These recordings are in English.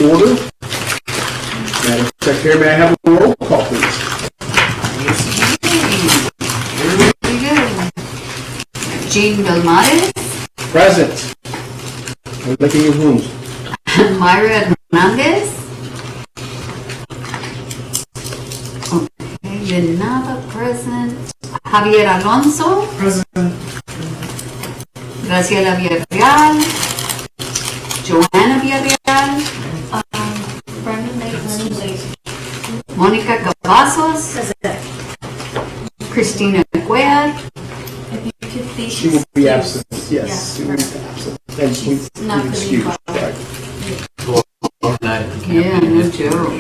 order. Madam Secretary, may I have a roll call, please? Very good. Jean Belmares. Present. I'm licking your wounds. Myra Hernandez. Okay, Lenava present. Javier Alonso. Present. Graciela Villarreal. Joanna Villarreal. Brandon Lake. Monica Cavazos. Christina Cuellar. If you could please. She will be absent. Yes, Yeah, she will be absent. And She's not gonna be excused. involved. Right. Yeah, no joke.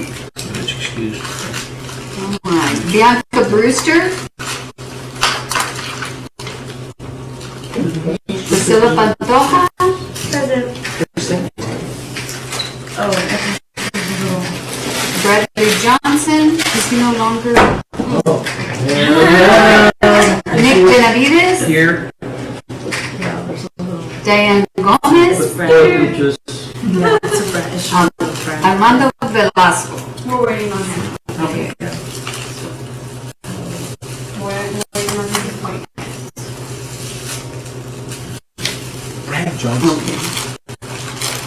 Much excuse. All right. Bianca Brewster. Priscilla Pantoja. Present. Oh, Bradley Johnson. Is he no longer? Nick Benavides. Here. Diane Gomez. Just yeah, it's a fresh. Armando Velasco. We're waiting on him. Okay. We're waiting on his appointment. Brad Johnson.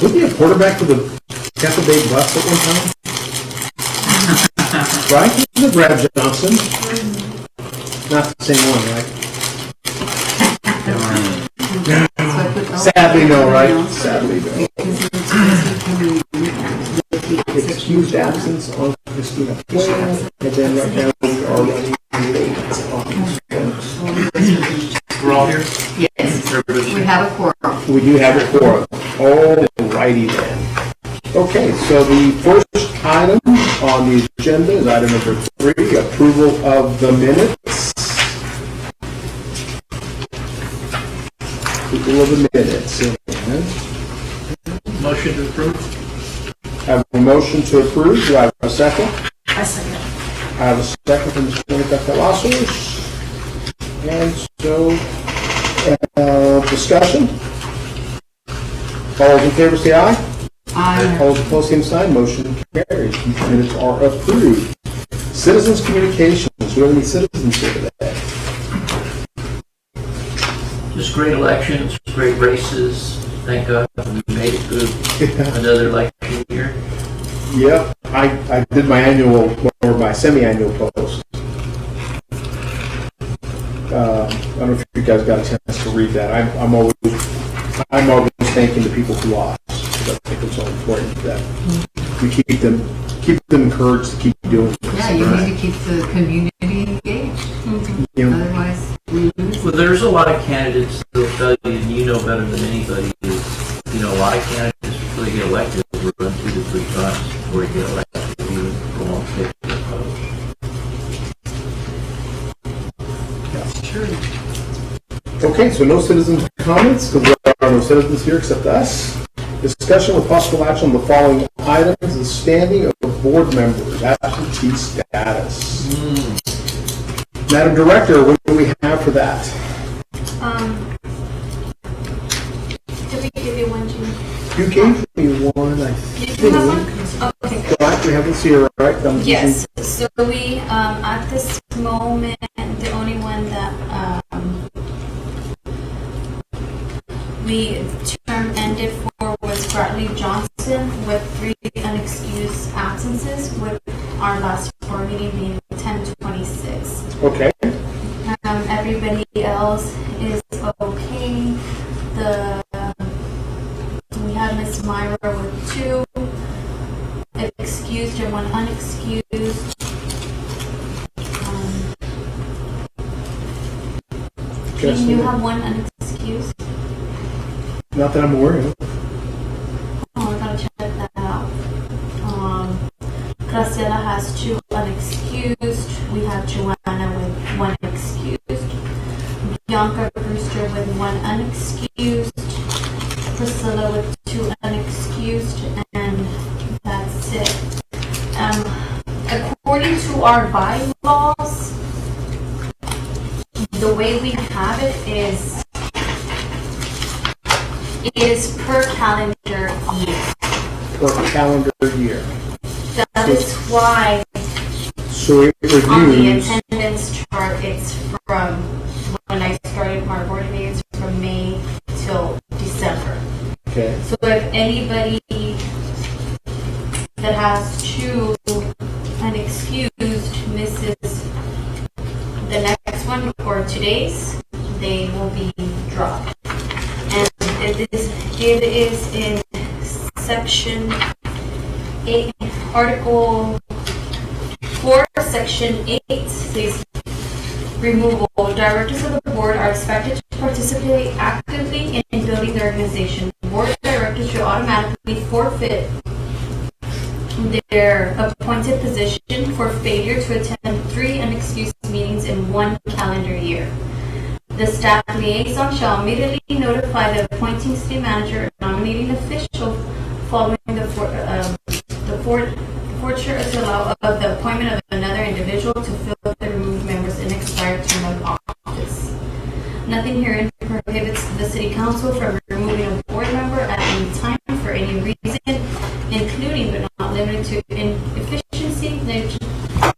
Wasn't he a quarterback for the Tampa Bay Bucks at one time? Right? He's a Brad Johnson. Not the same one, right? Sadly, no, right? Sadly, no. Excused absence on Christina Cuellar, and then right now we are running late on. we're all here. Yes. We have a quorum. We do have a quorum. All righty then. Okay, so the first item on the agenda is item number 3, approval of the minutes. Approval of the minutes. Motion to approve. Have a motion to approve. Do I have a second? I second. I have a second from Ms. Monica Cavazos. And so, discussion. All those in favor say aye. Aye. All those opposed, same sign. Motion carries. These minutes are approved. Citizens communications. Do we have any citizens here today? Just great elections, great races. Thank God we made it through another election year. Yep. I did my annual or my semi-annual post. I don't know if you guys got a chance to read that. I'm always thanking the people who lost. Because I think it's so important that we keep them encouraged to keep doing this. Yeah, you need to keep the community engaged. You know, Otherwise, we lose. Well, there's a lot of candidates that'll tell you, and you know better than anybody, is, a lot of candidates before they get elected will run 2 to 3 times before they get elected. You go on stage and vote. That's true. Okay, so no citizens' comments, because there are no citizens here except us. Discussion with possible action on the following items: the standing of board members, absentee status. Madam Director, what do we have for that? Did we give you one, June? You gave me one, I Did think. you have one? Okay. Right, we have this here, right? Yes, so we, at this moment, the only one that, we term ended for was Bradley Johnson with 3 unexcused absences, with our last board meeting being 10/26. Okay. Everybody else is okay. We had Miss Myra with 2 excused and 1 unexcused. Can you have 1 unexcused? Not that I'm aware of. Oh, I gotta check that out. Graciela has 2 unexcused. We have Joanna with 1 excused. Bianca Brewster with 1 unexcused. Priscilla with 2 unexcused, and that's it. According to our bylaws, the way we have it is per calendar year. per calendar year. That is why So it on the reviews, attendance chart, it's from when I started my board meetings from May till December. okay, So if anybody that has two unexcused misses the next one or 2 days, they will be dropped. And it is in section 8, article 4, section 8 says removal. Directors of the board are expected to participate actively in building the organization. Board of directors should automatically forfeit their appointed position for failure to attend 3 unexcused meetings in 1 calendar year. The staff liaison shall immediately notify the appointing city manager and nominating official following the forfeiture of the appointment of another individual to fill the removed member's inexpired term of office. Nothing herein prohibits the city council from removing a board member at any time for any reason, including but not limited to inefficiency,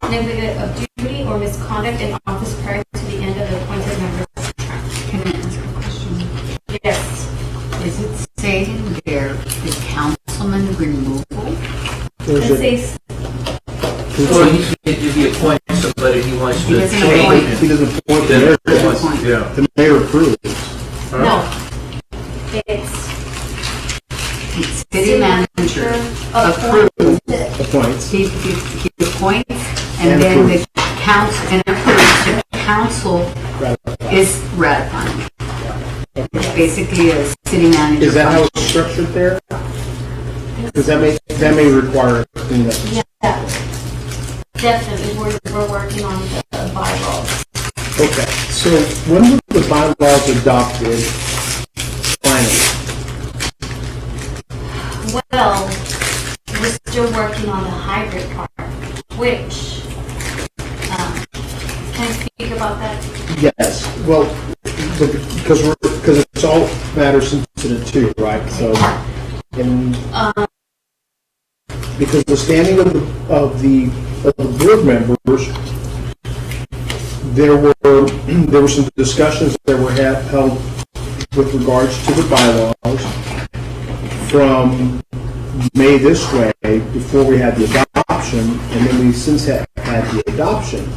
neglect of duty, or misconduct in office prior to the end of the appointed member's term. Can I ask a question? Yes. Is it stating there the councilman removal? there's It a, says, Well, if he appoints somebody he wants He to doesn't change. appoint. he doesn't appoint the Then mayor, he wants- Yeah. the mayor approves. no. It's City manager approves approves. it. Appoints. He appoints and And then approves. the council, and approves, the council is ratifying. It's basically a city manager. Is that how function. it's structured there? Because that may require cleanup. Yeah. Definitely, we're working on the bylaws. Okay, so when were the bylaws adopted finally? Well, we're still working on the hybrid part, which, can I speak about that? Yes, well, because it's all matter sensitive too, right? So, and because the standing of the board members, there were some discussions that were held with regards to the bylaws from May this way, before we had the adoption, and then we since had the adoption.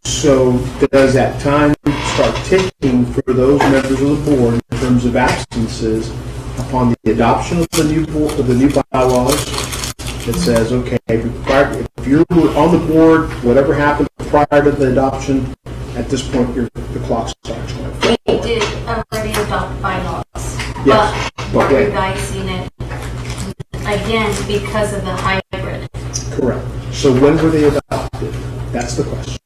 So does that time start ticking for those members of the board in terms of absences upon the adoption of the new bylaws? That says, okay, if you're on the board, whatever happened prior to the adoption, at this point, the clock starts going We forward. did already adopt bylaws, Yes, but but we're when? revising it again because of the hybrid. Correct. So when were they adopted? That's the question.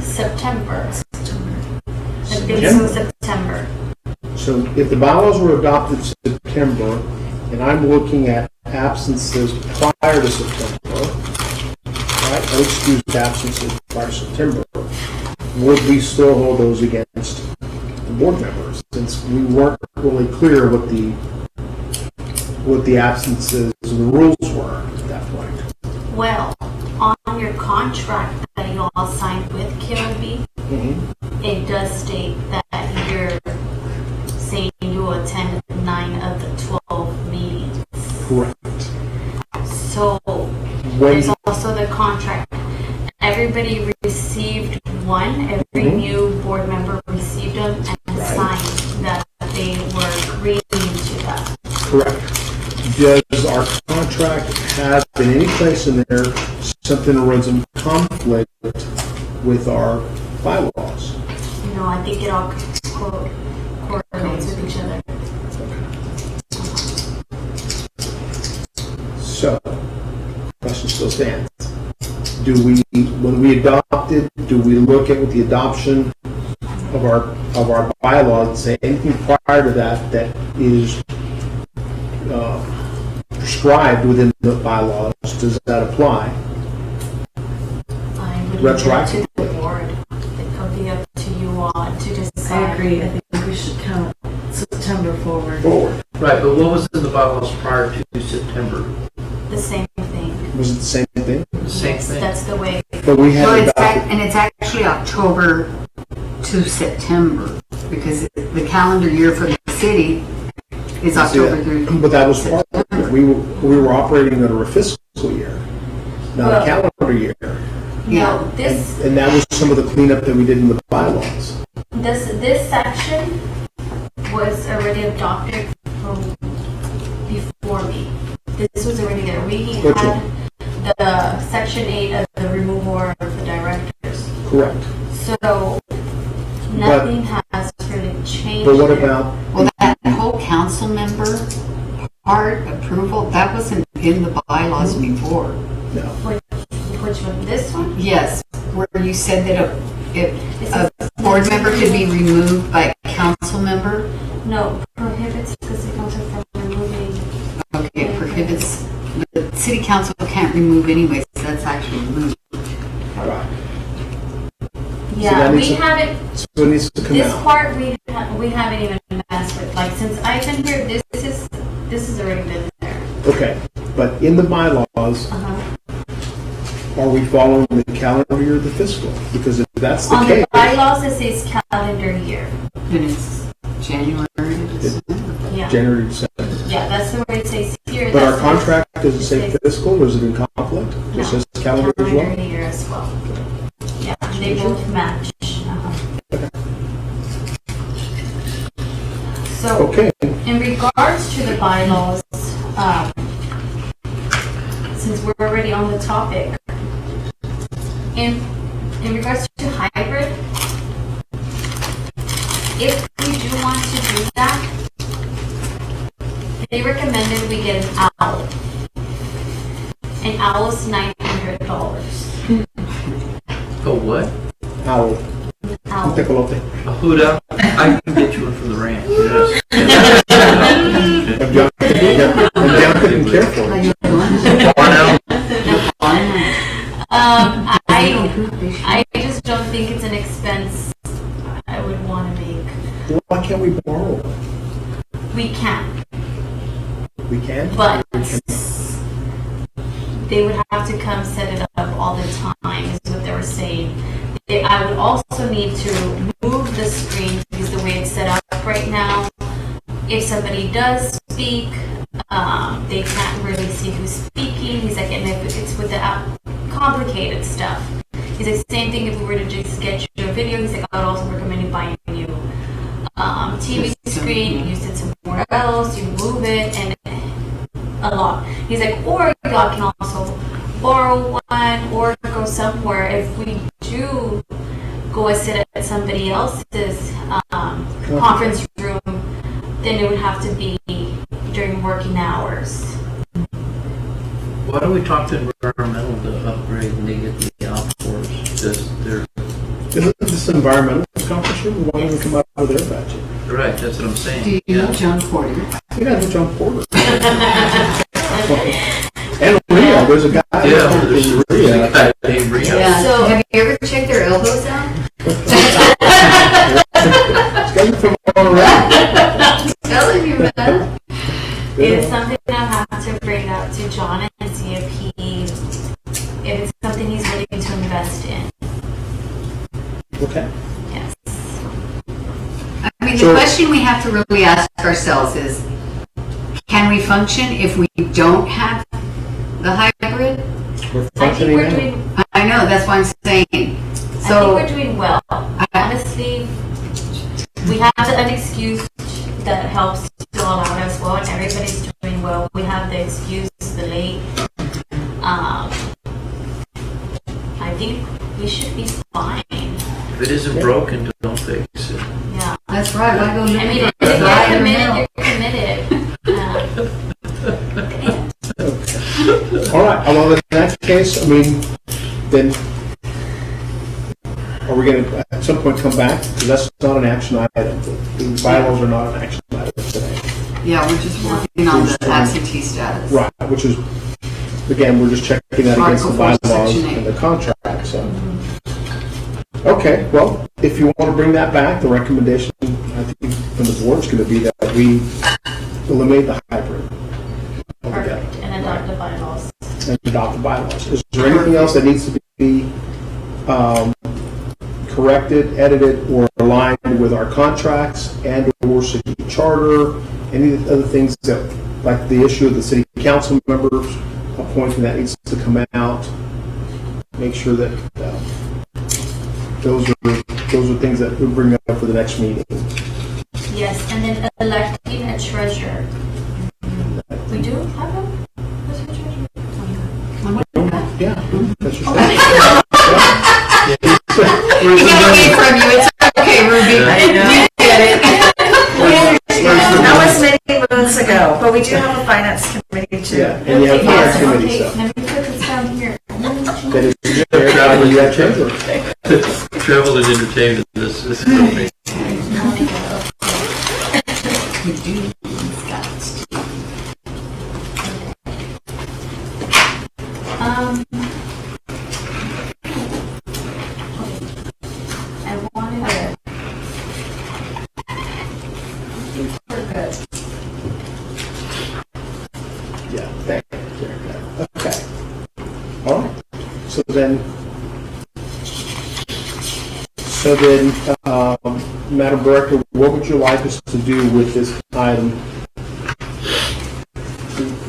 September. The beginning of September. So if the bylaws were adopted September, and I'm looking at absences prior to September, right, unexcused absences prior to September, would we still hold those against the board members, since we weren't really clear what the absences and the rules were at that point? Well, on your contract that you all signed with KLB, it does state that you're saying you will attend 9 of the 12 meetings. Correct. So When, there's also the contract. Everybody received one. Every new board member received them and signed that they were agreeing to that. correct. Does our contract have in any place in there something that runs in conflict with our bylaws? I think it all coordinates with each other. So, question still stands. When we adopted, do we look at with the adoption of our bylaws and say anything prior to that is prescribed within the bylaws, does that apply? I would leave that Retroactive. to the board. It could be up to you all to decide. I agree. I think we should count September forward. Forward. Right, but what was in the bylaws prior to September? The same thing. Was it the same thing? The same Yes, thing? that's the way. But we Well, had it's actually October to September, because the calendar year for the city is October through. But that was part of it. We were operating under a fiscal year, not a calendar year. Yeah. No, this, And that was some of the cleanup that we did in the bylaws. this section was already adopted from before me. This was already there. We Which had the section 8 of the removal of the directors. Correct. So nothing has really changed. But what there. about, Well, that whole council member part approval, that wasn't in the bylaws before. no, Which one? This one? Yes, where you said that a board member could be removed by a council member. No, prohibits the city council from removing. Okay, it prohibits, the city council can't remove anyway, so that's actually moved. right. Yeah, that we needs to- haven't. So it needs to come This out. part we haven't even messed with. Like since I've been here, this has already been there. Okay, but in the bylaws, are we following the calendar year of the fiscal? Because if that's the On case, the bylaws, it says calendar year. And it's January to December. Yeah, January, December. yeah, that's the way it says here. But our That's contract, does it say says- fiscal, or is it in conflict? It No, says calendar as well? calendar year as well. Yeah, they both match. So. Okay, In regards to the bylaws, since we're already on the topic, in regards to hybrid, if we do want to do that, they recommended we get an owl. An owl is $900. A what? owl, Owl. tecolote. A hoot owl? I can get you one from the ranch, yes. And John couldn't care for it. Barn owl? I just don't think it's an expense I would want to make. Why can't we borrow? We can. We can? But We can. they would have to come set it up all the time, is what they were saying. I would also need to move the screen because the way it's set up right now, if somebody does speak, they can't really see who's speaking. He's like, and if it's with the complicated stuff. He's like, same thing if we were to just get you a video. He's like, I would also recommend you buying you TV screen, use it somewhere else, you move it, and a lot. He's like, or y'all can also borrow one or go somewhere. If we do go and sit at somebody else's conference room, then it would have to be during working hours. Why don't we talk to environmental to upgrade and they get the outdoors? Because they're, Isn't this environmental conference room? Why don't we come up with their budget? right, that's what I'm saying. Do you know John Porter? We got to John Porter. And Rhea, there's a guy. Yeah, there's named a Rhea. guy named Rio. So- have you ever checked their elbows out? This guy's from all around. Telling you, man. It's something I have to bring up to John and see if it's something he's willing to invest in. Okay. Yes. I mean, the So- question we have to really ask ourselves is, can we function if we don't have the hybrid? We're I think functioning we're now. doing. I know, that's why I'm saying. I think So, we're doing well. Honestly, we have the unexcused that helps to all out as well, and everybody's doing well. We have the excuse, the late. I think we should be fine. If it isn't broken, don't fix it. Yeah. that's right, I go live I mean, in if the you're committed, you're committed. All right, well, in that case, I mean, then, are we going to, at some point, come back? Because that's not an action item. The bylaws are not an action item today. Yeah, we're just working on the absentee status. Right, which is, again, we're just checking that against the Article 4, bylaws Section 8. and the contract, so. Okay, well, if you want to bring that back, the recommendation, I think, from the board is going to be that we eliminate the hybrid altogether. Perfect, and adopt the bylaws. And adopt the bylaws. Is there anything else that needs to be corrected, edited, or aligned with our contracts and or city charter? Any other things that, like the issue of the city council members appointing, that needs to come out? Make sure that those are things that we'll bring up for the next meeting. Yes, and then electing a treasurer. We do have a treasurer? Yeah, that's your We get away from you. It's okay, Ruby. I know. You get it. That was many months ago, but we do have a finance committee too. Yeah, and you have finance committee Okay, stuff. let me put this down here. That is there, now you have treasurer. Travel and entertainment, this is perfect. We do. Scott. I wanted to. We're good. Yeah, thank you. Okay. All right. So then, Madam Director, what would you like us to do with this item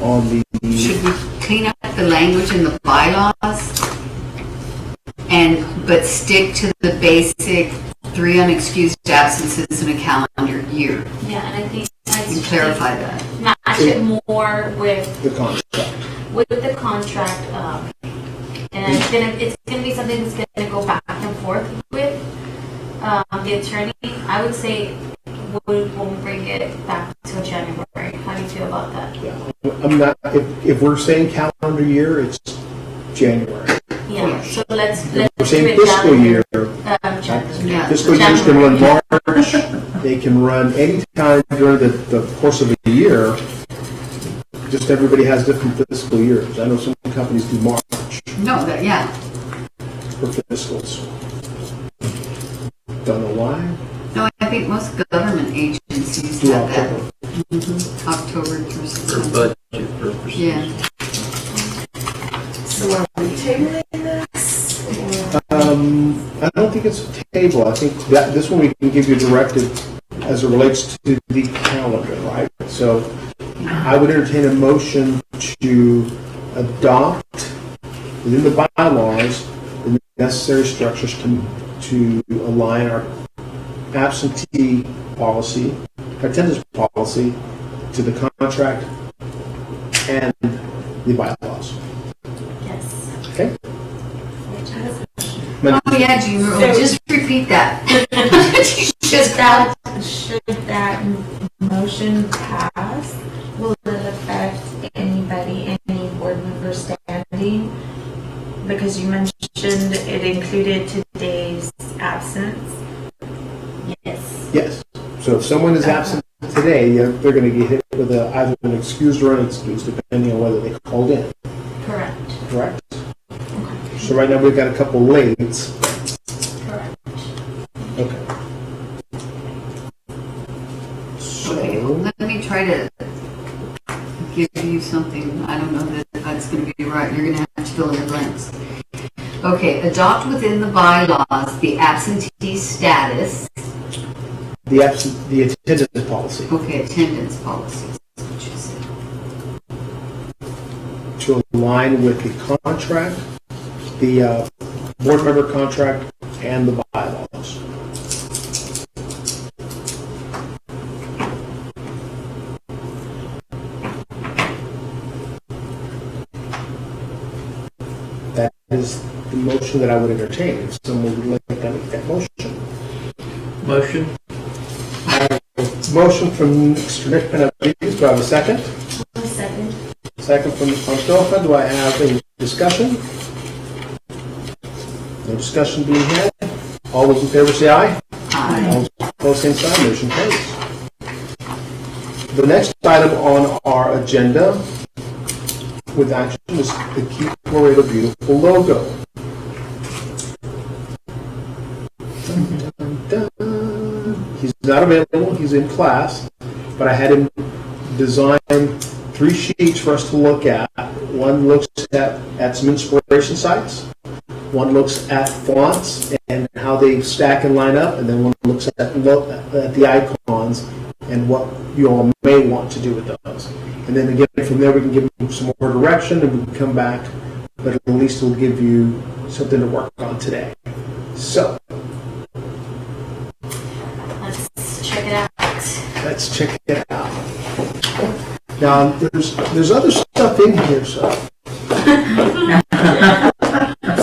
on the? Should we clean up the language in the bylaws but stick to the basic 3 unexcused absences in a calendar year? Yeah, and I think And clarify that. match it more with The contract. the contract, and it's gonna be something that's gonna go back and forth with the attorney. I would say we'll bring it back to January. How do you feel about that? Yeah. I'm not, if we're saying calendar year, it's January. Yeah. So let's If we're do saying it fiscal January. year, Yeah. fiscal years can run March, they can run any time during the course of a year. Just everybody has different fiscal years. I know some companies do March No, yeah. for fiscals. Don't know why. No, I think most government agencies Do have that. October. October through For September. budget purposes. Yeah. So are we tabling this? I don't think it's a table. I think that this one we can give you a directive as it relates to the calendar, right? So I would entertain a motion to adopt within the bylaws the necessary structures to align our absentee policy, attendance policy to the contract and the bylaws. Yes. Okay? Oh, yeah, do you just repeat that? Should that motion pass, will it affect anybody, any board member standing? Because you mentioned it included today's absence. Yes. Yes. So if someone is absent today, they're going to get hit with either an excused or unexcused, depending on whether they called in. Correct. Correct? So right now we've got a couple lates. Correct. Okay. Okay, So, let me try to give you something. I don't know that that's going to be right. You're going to have to fill in the blanks. Okay, adopt within the bylaws the absentee status. the attendance policy Okay, attendance policies. That's what you said. to align with the contract, the board member contract, and the bylaws. That is the motion that I would entertain. If someone would like to make that motion. Motion? Motion from Mr. Nick Benavides. Do I have a second? A second. Second from Ms. Montoya. Do I have any discussion? No discussion being had. All those in favor say aye. Aye. All those opposed, same sign. Motion carries. The next item on our agenda with action is the Keep Laredo Beautiful logo. Dun, dun, dun. He's not available. He's in class, but I had him designed 3 sheets for us to look at. One looks at some inspiration sites. One looks at fonts and how they stack and line up, and then one looks at the icons and what you all may want to do with those. And then again, from there we can give them some more direction and we can come back, but at least it'll give you something to work on today. So, Let's check it out. let's check it out. Now, there's other stuff in here, so.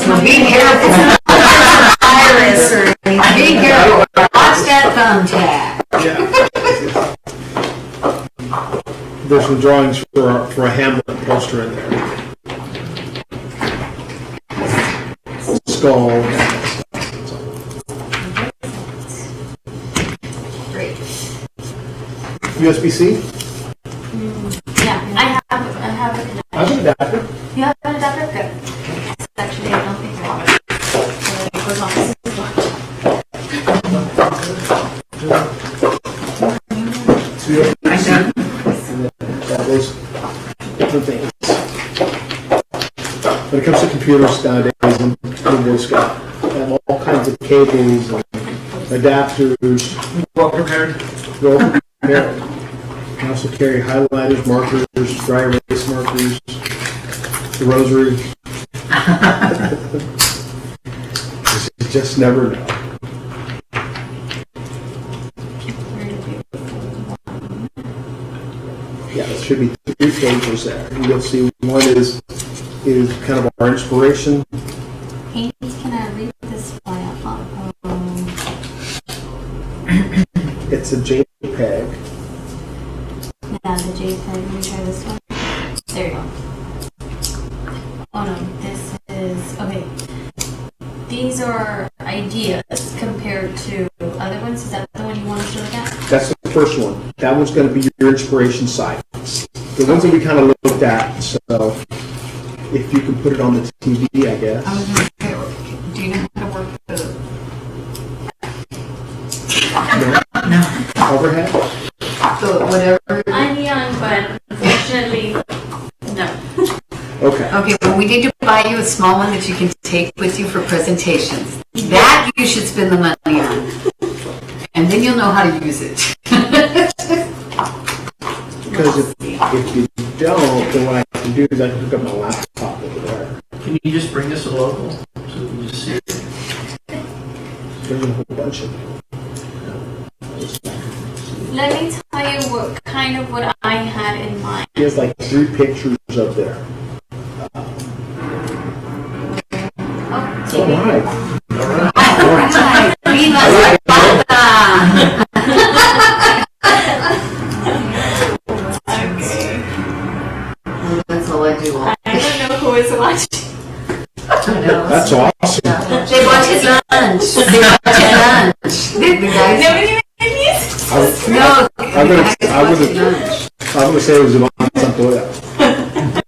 So be careful. Iris or anything. Be careful. Watch that thumbtack. Yeah. There's some drawings for a Hamlet poster in there. Skull. Great. USB-C? Yeah, I have a connection. I have an adapter. You have an adapter? Good. Actually, I don't think I have it. So it goes on this one. USB-C. And then all those different things. When it comes to computers nowadays, and Windows got have all kinds of cables and adapters. Well prepared. Well prepared. You can also carry highlighters, markers, dry erase markers, the rosary. You just never know. Yeah, there should be 3 pages there. And you'll see one is kind of our inspiration. Hey, can I read this file? It's a JPEG. Yeah, the JPEG. Let me try this one. There you go. Oh no, this is, okay. These are ideas compared to other ones. Is that the one you want us to look at? That's the first one. That one's going to be your inspiration sites. The ones that we kind of looked at, so if you can put it on the TV, I guess. I was going to say, do you know how to work the Overhead? so whatever? I'm young, but unfortunately, no. Okay. Okay, well, we need to buy you a small one that you can take with you for presentations. That you should spend the money on. And then you'll know how to use it. Because if you don't, then what I can do is I can hook up my laptop over there. Can you just bring us a local so we can just see it? There's a whole bunch of them. Let me tell you what I had in mind. He has like 3 pictures up there. All right. Alright, Viva Zapata! That's all I do. I don't know who is watching. That's awesome. They watch his lunch. They watch his lunch. The guys. Nobody made music. No, I'm gonna say it was Ivan Santoya.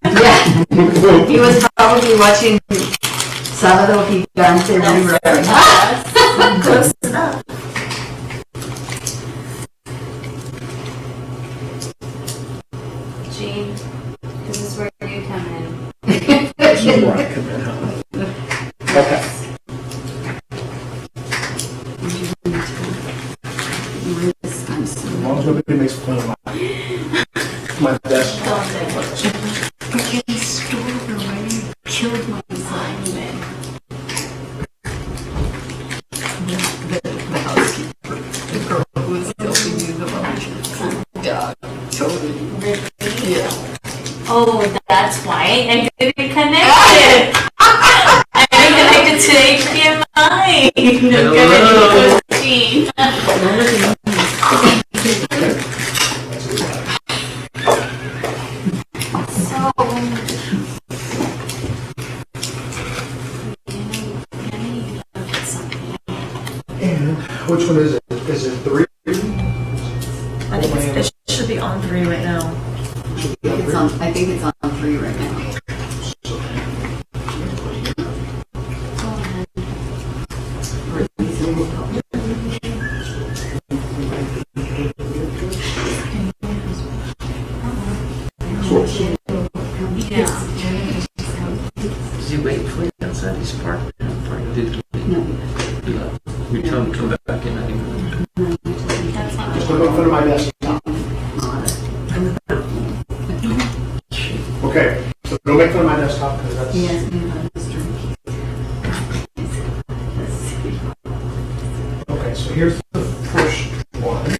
Yeah. He was probably watching Sábado Gigante rerun. Close enough. Gene, this is where you come in. This is where I come in, huh? Okay. As long as nobody makes fun of my desk. Freaking store already killed my assignment. The housekeeper, the girl who was helping you the most. Yeah, totally. Yeah. Oh, that's why I didn't connect it. I didn't connect it to HDMI. Hello. Gene. So, And which one is it? Is it 3? I think it should be on 3 right now. I think it's on 3 right now. don't make fun of my desktop. Okay, so don't make fun of my desktop because that's. He asked me about his drink. Okay, so here's the first one.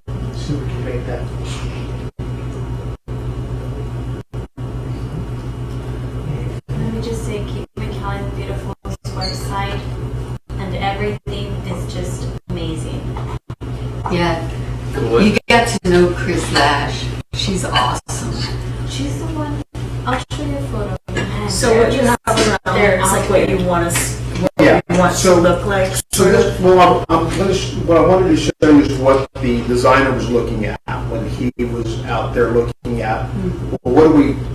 Let's see if we can make that. Let me just say, keep McAllen beautiful website, and everything is just amazing. Yeah, What? you get to know Chris Lash. She's awesome. She's the one. I'll show you a photo. And So what you have around there is like what you want Yeah. to look like. So this, well, what I wanted to show you is what the designer was looking at when he was out there looking at, well, what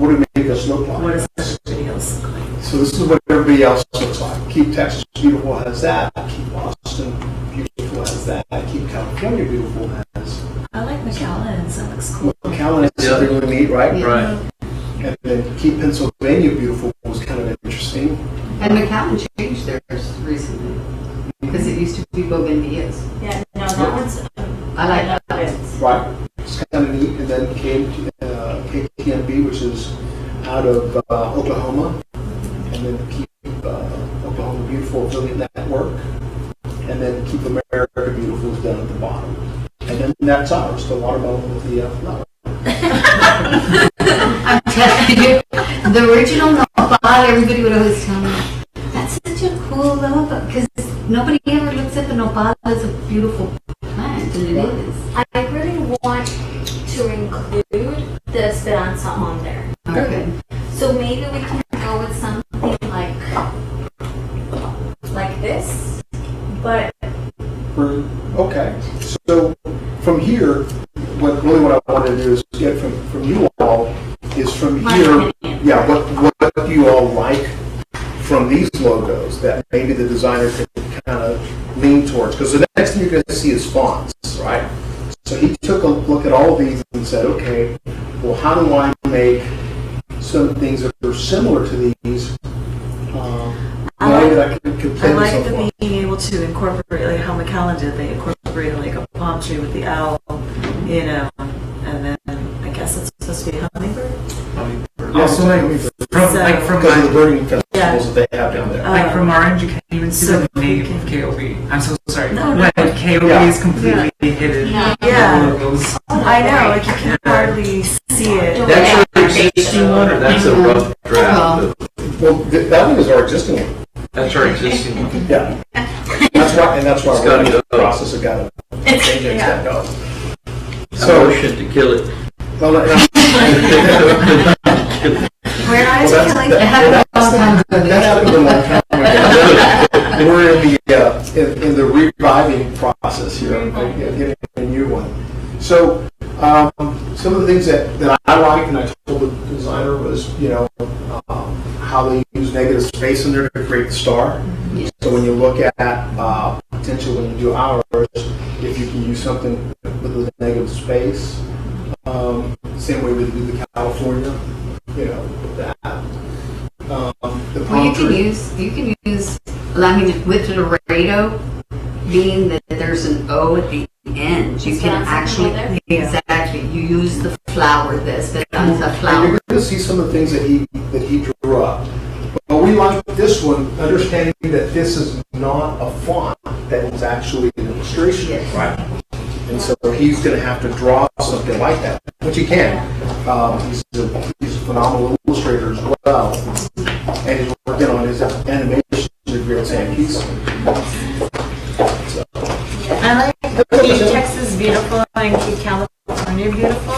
do we make us look like? What does the videos look like? So this is what everybody else looks like. Keep Texas Beautiful has that. Keep Austin Beautiful has that. Keep California Beautiful has. I like McAllen's. That looks cool. Callan is something really neat, right? Yeah. Right. And then Keep Pennsylvania Beautiful was kind of interesting. And McAllen changed theirs recently because it used to be Bougainvilleas. Yeah, no, that one's. I like love that. it. Right. It's kind of neat. And then KTMB, which is out of Oklahoma. And then Keep Oklahoma Beautiful Affiliate Network. And then Keep America Beautiful is down at the bottom. And then that's ours, the watermelon with the flower. I'm telling you, the original nopal, everybody would always tell me, that's such a cool logo, because nobody ever looks at the nopal as a beautiful plant, and it is. I really want to include the Esperanza on there. Okay. So maybe we can go with something like this, but Okay. So from here, what I wanted to do is get from you all is from My here. opinion. Yeah. What do you all like from these logos that maybe the designer could kind of lean towards? Because the next thing you're going to see is fonts, right? So he took a look at all of these and said, okay, well, how do I make some things that are similar to these? Knowing that I can I play with like some the fonts. being able to incorporate like how McAllen did. They incorporated like a palm tree with the owl, you know, and then I guess it's supposed to be a hummingbird. Also, from Because of the my, birding festivals that they have down there. like from our end, you can't even see So the name we can- of KOB. I'm so sorry. No, no. Like KOB Yeah. is completely hidden. Yeah. Yeah. Logos. I know, like you can hardly see it. That's our existing one, or that's a rough draft? of- Well, that one is our existing one. That's our existing one. Yeah. That's why It's we're gotta in the go. process of got to change it. Yeah. Go. A So, motion to kill it. well, We're not that's, killing that happened a long time ago. We're in the reviving process here, getting a new one. So, some of the things that I like, and I told the designer was, how they use negative space in there to create the star. Yes. So when you look at potential when you do ours, if you can use something with a negative space, same way we do the California, with that. The Well, palm you can tree. use, I mean, with Laredo, being that there's an O at the end, you can Esperanza actually, there? exactly, you use the flower, the Esperanza And flower. you're going to see some of the things that he drew up. But we like this one, understanding that this is not a font, that is actually an illustration, Yes. right? And so he's going to have to draw something like that, which he can. He's a phenomenal illustrator as well, and he's working on his animation degree at San Keith. So, I like Keep Texas Beautiful and Keep California Beautiful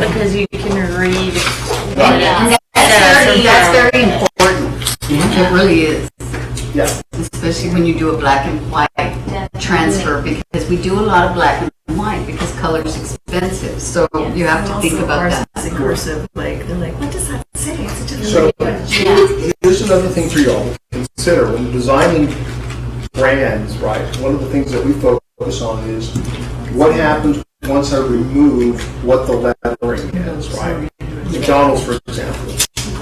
because you can read. And that's very important. It really is. yeah. Especially when you do a black and white transfer, because we do a lot of black and white because color is expensive. So you have to think about that. It's in cursive, like they're like, what does that say? It's such a So language. here's another thing for y'all to consider when designing brands, right? One of the things that we focus on is what happens once I remove what the lettering is, right? McDonald's, for example,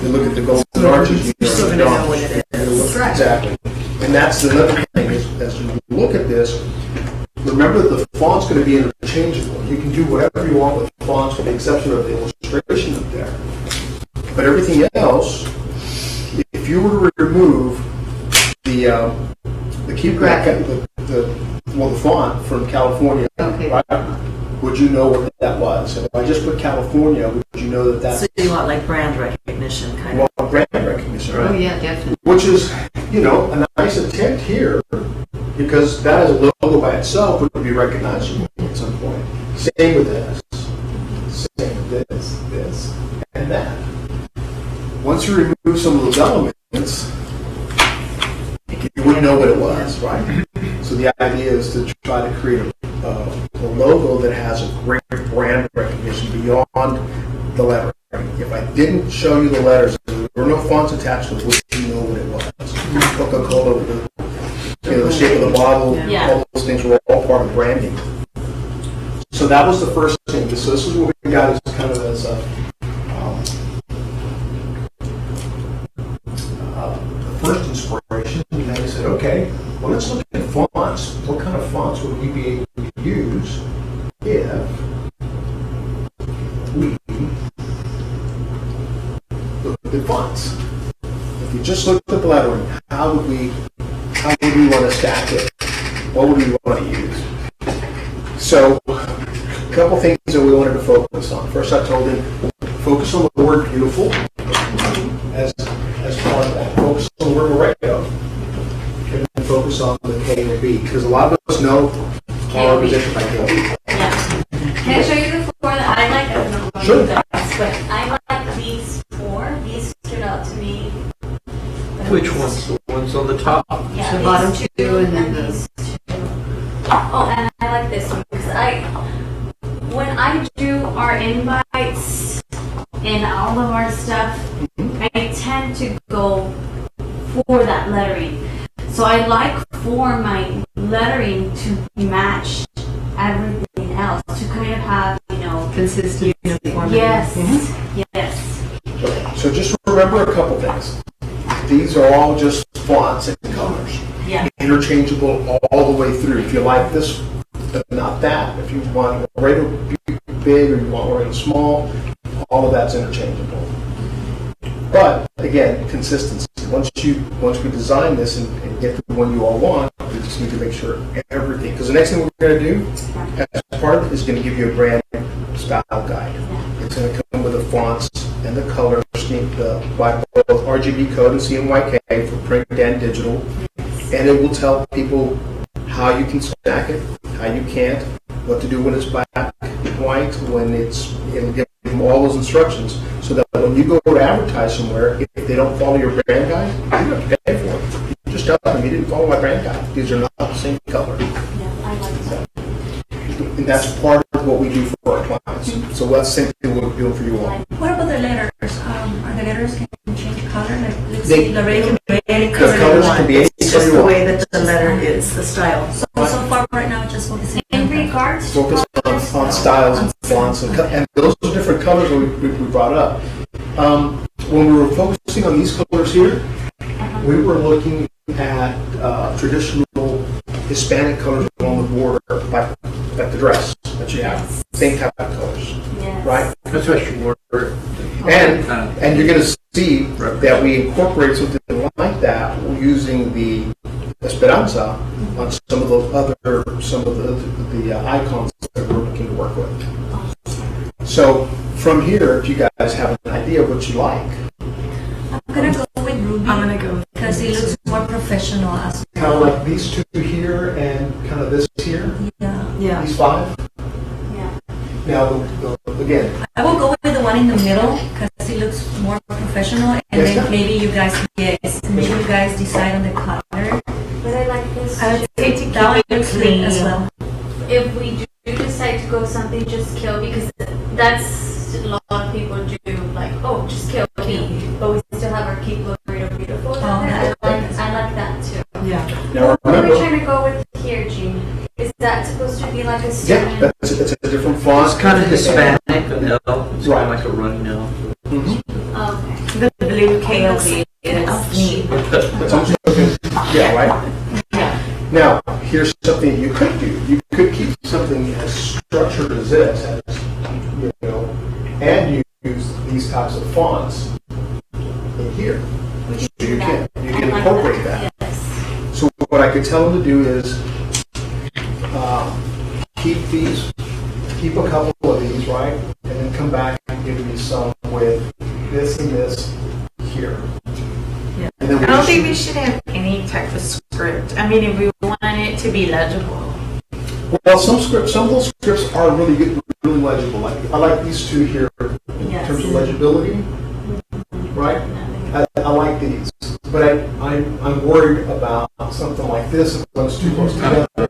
you look at the golden much as you You're still gonna know what it is. Right. Exactly. And that's the other thing, is as you look at this, remember that the font's going to be interchangeable. You can do whatever you want with fonts with the exception of the illustration up there. But everything else, if you were to remove the key Graphic. the font from California, Okay. right, would you know what that was? If I just put California, would you know that that's So you want like brand recognition, kind of. well, brand recognition, right? Oh, yeah, definitely. Which is, a nice attempt here, because that as a logo by itself would be recognizable at some point. Same with this, same with this, and that. Once you remove some of those elements, you wouldn't know what it was, right? So the idea is to try to create a logo that has a great brand recognition beyond the lettering. If I didn't show you the letters, there were no fonts attached to it, would you know what it was? Coca-Cola, the shape of the bottle, Yeah. all those things were all part of branding. So that was the first thing. So this is what we got as kind of as the first inspiration. And then we said, okay, well, let's look at fonts. What kind of fonts would we be able to use if we look at the fonts? If we just looked at the lettering, how would we want to stack it? What would we want to use? So, a couple things that we wanted to focus on. First, I told him, focus on the word beautiful as part of that. Focus on the word Laredo. And then focus on the K and B, because a lot of us know our position by K. Yeah. Can I show you the four that I like? I don't know about Sure. you guys, but I like these four. These stood out to me. Which ones? The ones on the top? Yeah, The these bottom two two and then these two. Oh, and I like this one because when I do our invites and all of our stuff, I tend to go for that lettering. So I like for my lettering to match everything else, to kind of have, Consistency. yes, yes. So just remember a couple things. These are all just fonts and colors. Yeah. Interchangeable all the way through. If you like this, but not that. If you want Laredo big or you want Laredo small, all of that's interchangeable. But again, consistency. Once we design this and get the one you all want, we just need to make sure everything. Because the next thing we're going to do as part of it is going to give you a brand style guide. It's going to come with the fonts and the color scheme by both RGB code and CMYK for print and digital. And it will tell people how you can stack it, how you can't, what to do when it's black, white, it'll give them all those instructions so that when you go to advertise somewhere, if they don't follow your brand guide, you don't have to pay for it. You just tell them you didn't follow my brand guide. These are not the same color. Yeah, I like that. And that's part of what we do for our clients. So that's the same thing we're doing for you all. What about the letters? Are the letters can change color? Like, let's They- see, Laredo can be any The color you colors can want. be any It's color just you the want. way that the letter is, the style. So far right now, just focusing In on that. regards to Focus on styles and fonts and those are different colors that we brought up. When we were focusing on these colors here, we were looking at traditional Hispanic colors along the border, like the dress that you have, same type of colors, yes. right? That's what you were. And you're going to see that we incorporate something like that using the Esperanza on some of the icons that we're looking to work with. So from here, if you guys have an idea of what you like, I'm gonna go with Ruby. I'm gonna go with because it looks more professional as kind of like these two here and kind of this here, Yeah. these five. Yeah. Now, again, I will go with the one in the middle because it looks more professional, and Yes, then sir. maybe you guys decide on the color. But I like this. I would say too. that one looks good as well. If we do decide to go something, just kill, because that's a lot of people do, like, oh, just kill me, but we still have our keep Laredo beautiful down there. I like that too. Yeah. now What are we remember, trying to go with here, Gene? Is that supposed to be like a yeah, student? it's a different font. It's kind of Hispanic, an L. It's Right. kind of like a running L. Mhm. Okay. The blue KLB Yeah, right? Now, here's something you could do. You could keep something as structured as this, you know, and use these types of fonts in here. So you can incorporate that. Yes. So what I could tell them to do is keep a couple of these, right? And then come back and give me some with this and this here. Yeah. And then I don't think we should have any type of script. I mean, if we want it to be legible. Well, some of those scripts are really good, really legible. Like I like these two here in terms of legibility, right? I like these, but I'm worried about something like this if it's too close together, or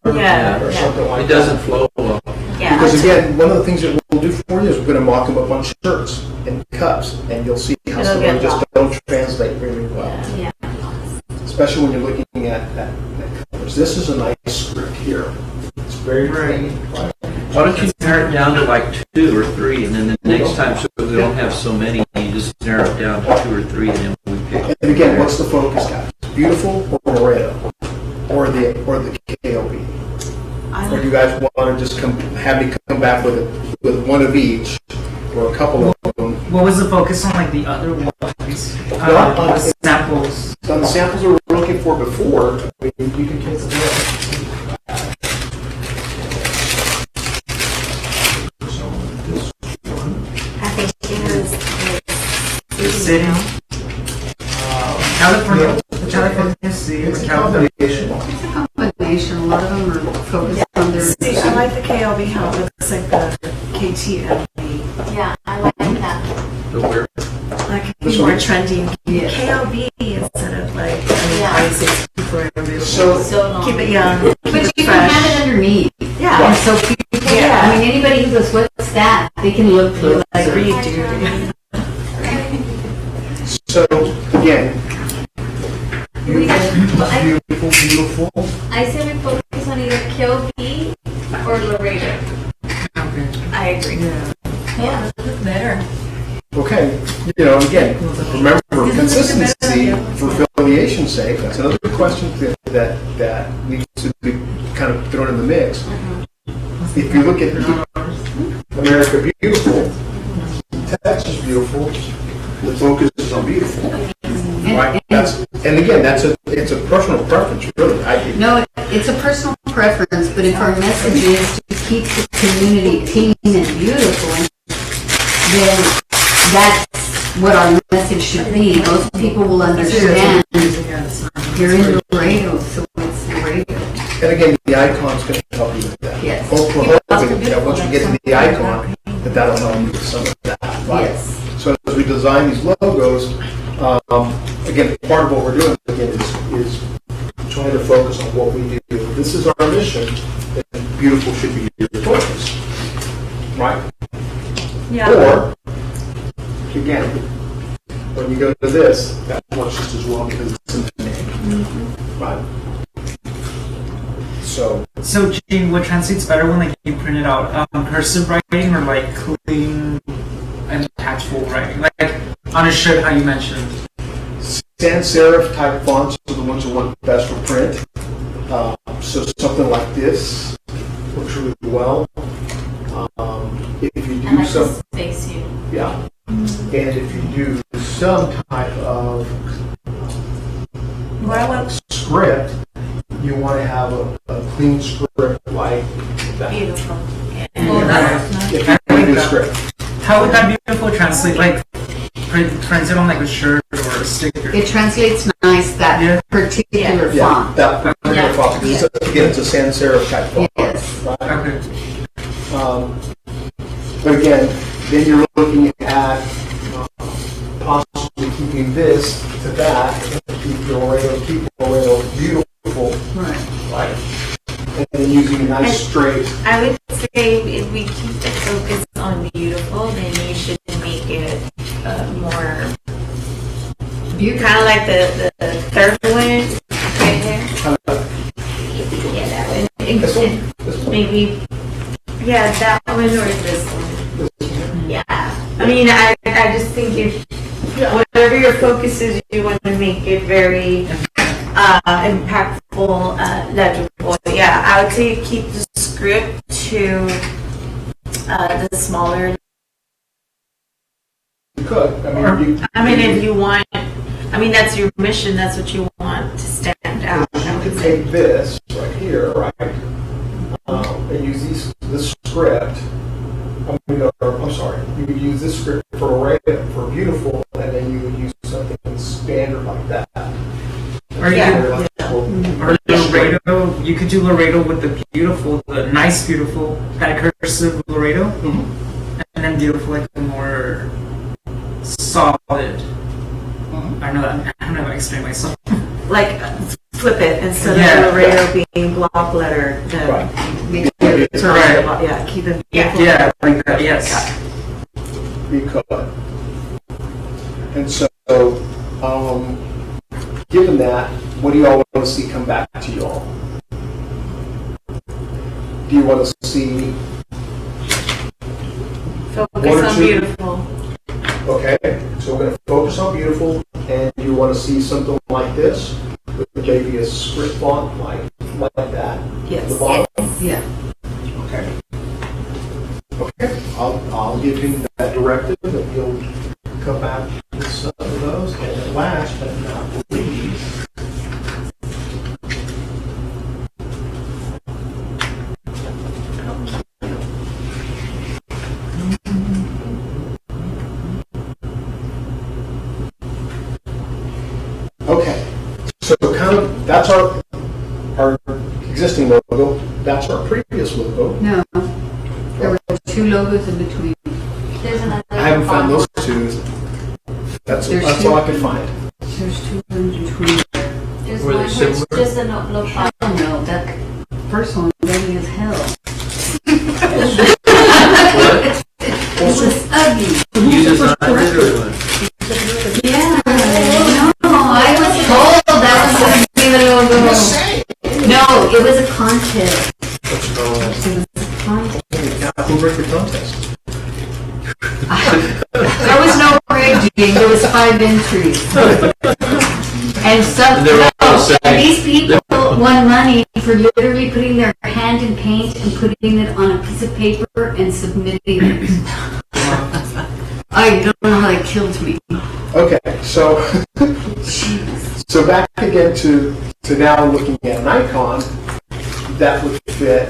something like that. It doesn't flow well. Yeah. Because again, one of the things that we'll do for you is we're going to mock them up on shirts and cups, and you'll see how some of them just don't translate really well. Yeah. Especially when you're looking at colors. This is a nice script here. It's very clean. Right? Why don't you narrow it down to like 2 or 3, and then the next time, so we don't have so many, you just narrow it down to 2 or 3, and then we pick. And again, what's the focus, guys? Beautiful or Laredo? Or the KLB? Or do you guys want to just have me come back with one of each, or a couple of them? What was the focus on like the other ones? Well, Samples. On the samples we were looking for before, I mean, you can take the I think it was The city. California. California City. It's a California. combination. It's a combination. A lot of them are focused on their. See, I like the KLB how it looks like the KTLB. Yeah, I like that. So we're, Like it could be more trendy. Yes. KLB instead of like, Yeah. I say for everybody. So, So long. Keep it young. But Keep you it can fresh. have it underneath. Yeah. And so people, I mean, anybody who goes, what's that? They can look through Like it. read, dude. so again, beautiful. I say we focus on either KLB or Laredo. I agree. Yeah, it looks better. Okay, you know, again, remember consistency for affiliation's sake. That's another question that needs to be kind of thrown in the mix. If you look at America Beautiful, Texas Beautiful, the focus is on beautiful, right? And again, it's a personal preference, really. No, it's a personal preference, but if our message is to keep the community clean and beautiful, then that's what our message should be. Most people will understand. You're in Laredo, so it's Laredo. And again, the icon's going to help you with that. Yes. We're hoping that once you get to the icon, that'll help you with some of that, right? Yes. So as we design these logos, again, part of what we're doing again is trying to focus on what we do. This is our mission, and beautiful should be your focus, right? Yeah. Or, again, when you go to this, that works just as well because it's in the name, right? So, Gene, what translates better when like you print it out? Cursive writing or like clean and tactful writing? Like on a shirt, how you mentioned. Sans serif type fonts are the ones that work best for print. So something like this works really well. If you I do like some, the spacing. yeah, and if you do some type of script, you want to have a clean script like that. Beautiful. If you do a script. How would that beautiful translate? Like print it on like a shirt or a sticker? It translates nice, that particular Yeah, font. that particular Yeah. font, because again, it's a sans serif type font. Yes. Right? Okay. But again, then you're looking at possibly keeping this to that, and keep Laredo beautiful, right? And then using a nice straight. I would say if we keep the focus on beautiful, then you should make it more kind of like the third one right here. Yeah, that one. This one? This one? Maybe, yeah, that one or this one. Yeah. I mean, I just think if whatever your focus is, you want to make it very impactful, legible. Yeah, I would say keep the script to the smaller. You could, I mean, if you want, I mean, that's your mission, that's what you want to stand out. you could take this right here, right, and use this script. I'm sorry, you would use this script for Laredo, for beautiful, and then you would use something standard like that. Or Laredo, you could do Laredo with the beautiful, the nice beautiful, kind of cursive Laredo, and then beautiful like the more solid. I don't know how to explain myself. Like, flip it, instead of Laredo being block letter, then Right. yeah, keep it. Yeah, like that, yes. You could. And so, given that, what do you all want to see come back to you all? Do you want to see Focus on beautiful. Okay, so we're going to focus on beautiful, and you want to see something like this, with maybe a script font like that. Yes. The bottom. Yeah. Okay. Okay, I'll give him that directive, and he'll come back with some of those. And at last, but not least, okay, so kind of, that's our existing logo, that's our previous logo. No, there were two logos in between. There's another. I haven't found those two. That's There's all I two. could find. There's two in between. There's Were one they where it's similar? just a low Hell no, that first one ugly as hell. It was ugly. You designed it or what? Yeah. No, I was told that was going to be the logo. No, it was a contest. What's going on? It was a contest. Who wrote the contest? There was no raging, there was 5 entries. And some, They're all the same. and these people won money for literally putting their hand in paint and putting it on a piece of paper and submitting it. I don't know how that killed me. Okay, so so back again to now looking at an icon that would fit.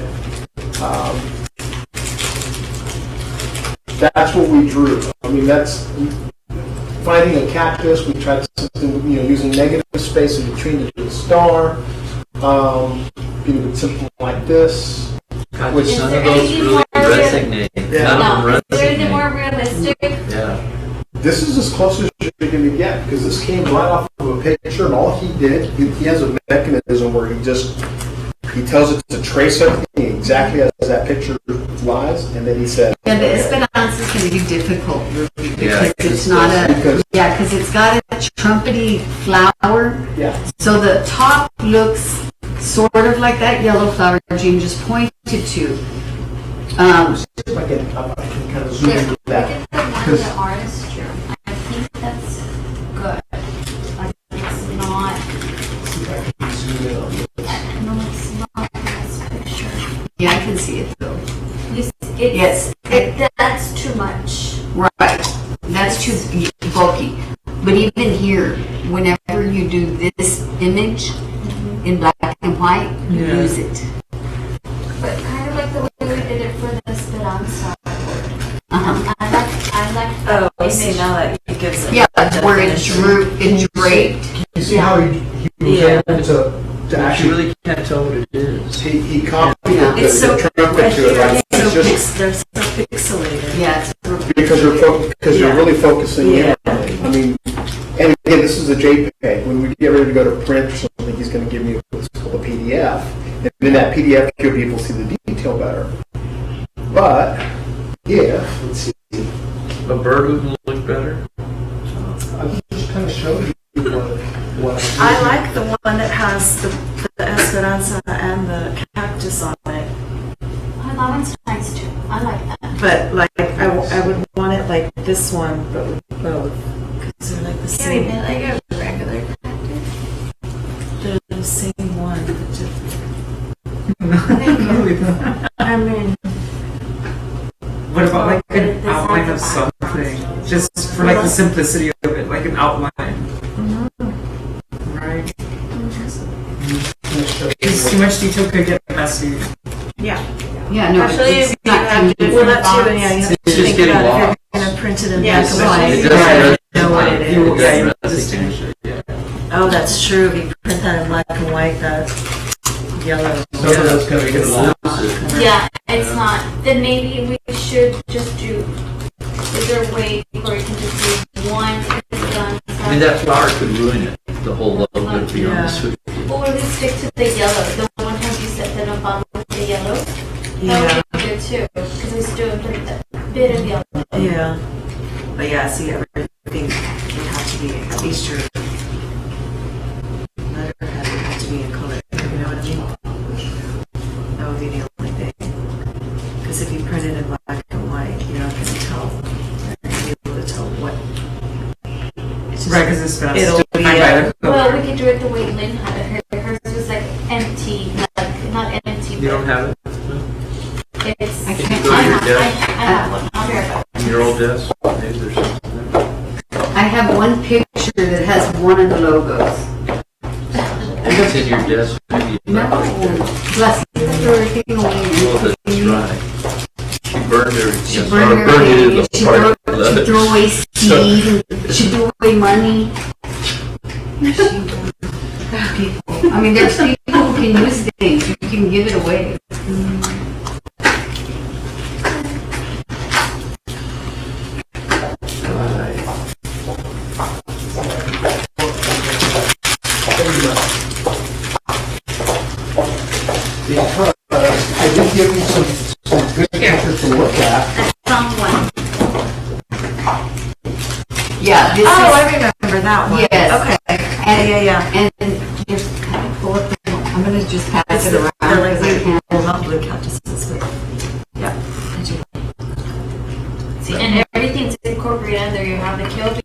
That's what we drew. I mean, that's finding a cactus. We tried something, using negative space in between to do a star. Being a bit simple like this. God, Which- none there of those anything really more resonate. Yeah. None No, of them is there anything resonate. more realistic? Yeah. This is as close as you're going to get because this came right off of a picture, and all he did, he has a mechanism where he tells it to trace everything exactly as that picture lies, and then he said, Yeah, the okay. Esperanza is going to be difficult, really, Yeah, because it's not because- because it's got a trumpety flower. Yeah. So the top looks sort of like that yellow flower Jean just pointed to. If I can kind of zoom in with Look that. at the one Because- the artist drew. I think that's good. Like, it's not, See if I can zoom in on this. no, it's not this picture. Yeah, I can see it though. Yes. That's too much. Right. That's too bulky. But even here, whenever you do this image in black and white, you Yeah. use it. But kind of like the way we did it for the Esperanza. Uh-huh. I like Oh, that I see image. now that it gives it. Yeah, that where it definition. draped. You see how he was Yeah. able to You actually, really can't tell what it is. he copied Yeah. the It's so, trumpet to it, right? they're It's so, just they're so pixelated. Yeah, it's because you're really focusing in Yeah. on it. I mean, and again, this is a JPEG. When we get ready to go to print or something, he's going to give me what's called a PDF. And in that PDF, you'll be able to see the detail better. But let's see, A bird would look better. I'm just kind of showing you what I like the one that has the Esperanza and the cactus on it. Oh, that one's nice too. I like that. But like, I would want it like this one, but with both. Because they're like the Can we same. make like a regular cactus? have something, just for like the simplicity of it, like an outline. Right? Because too much detail could get messy. Yeah. Yeah, no, Actually, it's you not have to, well, that too, and yeah, you have It's to just think getting about if lost. you're gonna print it in Yeah, black and so white. It You doesn't know what it You- is. yeah, you doesn't distinguish it. Yeah. Oh, that's true. If you print that in black and white, that's yellow. So that's gonna make it a lot. Yeah, it's not. Then maybe we should just do. Is there a way where we can just do one done? I mean, that flower could ruin it, the whole logo, to be honest with you. Or we stick to the yellow. The one time you said that I'm bottom with the yellow. Yeah. That would be good too, because we still have a bit of yellow. Yeah. But yeah, see, everything would have to be, at least your letterhead would have to be in color. You know what I mean? That would be the only thing. Because if you print it in black and white, you're not going to tell. You're not going to be able to tell what. It's just- Right, because it's best It'll to be, find by the Well, color. we could do it the way Lynn had it. Hers was like empty, like not empty. You don't have it It's. I can't- Go to your I desk. have one. I'll be right back. on your old desk? Maybe there's something there. I have one picture that has one of the logos. Maybe it's in your desk, maybe. No, bless you, throw everything Well, away. that's right. She burned everything. She Or burned burned it in everything, the she park. threw away seed, she threw away money. People, I mean, there's people who can use things, you can give it away. Because I did give you some good pictures to look at. Found one. Yeah, this Oh, is, I remember that one. yes. Okay. And, Yeah. and just kind of pull up, I'm gonna just pass It's it the, around. they're like because I can't- well, not blue cactuses, but yeah. I do. See, and everything's incorporated under. You have the Kyoto, the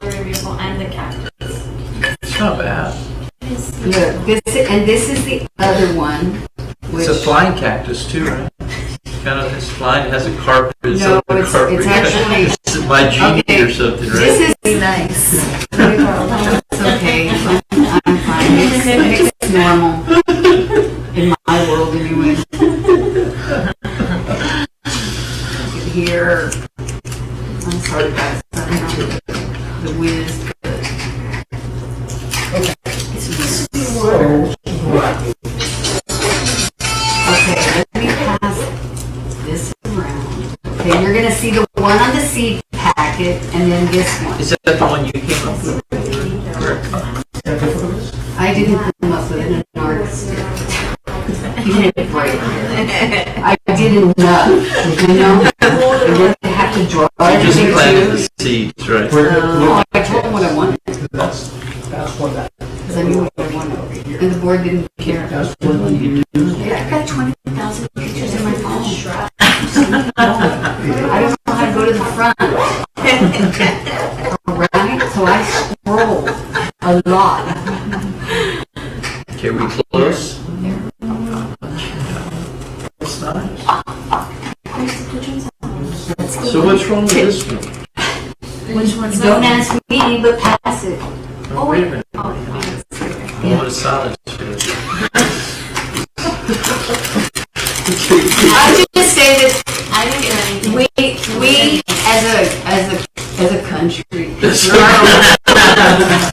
Kyoto vehicle, and the cactus. It's not bad. Look, this is the other one, which. It's a flying cactus too, right? Kind of, it's flying, it has a carpet. No, it's actually- It's my genie Okay, or something, right? This is, Be nice. it's okay, I'm fine, it's normal, in my world anyway. Here, I'm sorry guys, I don't know the whiz, but. Okay, let me pass this around. Okay, you're gonna see the one on the seed packet and then this one. Is that the one you came up with? Correct. I didn't come up with an artist. You didn't break it. I did enough, you know? I didn't have to draw You just everything planted too. the seeds, right? No, I told them what I wanted, That's what that. because I knew what I wanted. And the board didn't care. That's what you do. Yeah, I've got 20,000 pictures in my phone. I don't know how to go to the front. Right? So I scroll a lot. Okay, we close? That's nice. So what's wrong with this one? Which one's Don't ask me, but pass it. Oh, wait a minute. Oh, I want a silence for it. I just say that I didn't get anything. we as a country,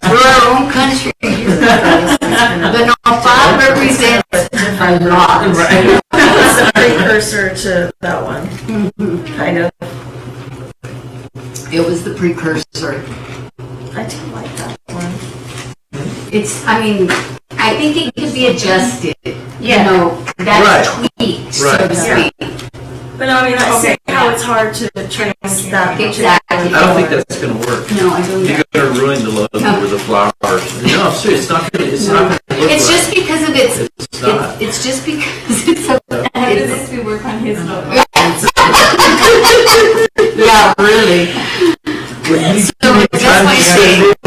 we're our own country. The Nopal represents a lot. It's a precursor to that one. Kind of. It was the precursor. I do like that one. It's, I mean, I think it could be adjusted. You Yeah. know, that's tweaked, so to Right. speak. But no, I mean, I see how it's hard to trace that. Exactly. I don't think that's gonna work. No, I don't. You're gonna ruin the logo with the flowers. No, I'm serious, it's not gonna, it's not gonna look It's right. just because of its, It's not. it's just because it's a, How did it's, this we work on his logo? yeah, really. So that's why I say, I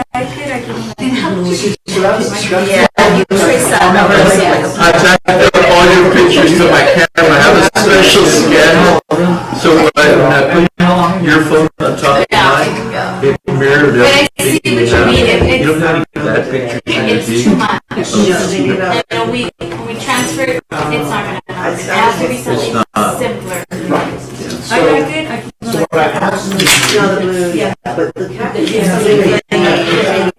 like it. I can. Yeah. Yeah, you trace that number. Yes. I jacked up all your pictures to my camera, I have a special schedule. So when I put your phone on top of mine, it mirrored But I everything see you what you have. mean. You don't have to get that picture. It's too much. Yeah. And when we transfer it, it's not gonna happen. It has to be something not. simpler. So, Are you good? I can so what I asked you, No, the blue, yeah, but the cactus.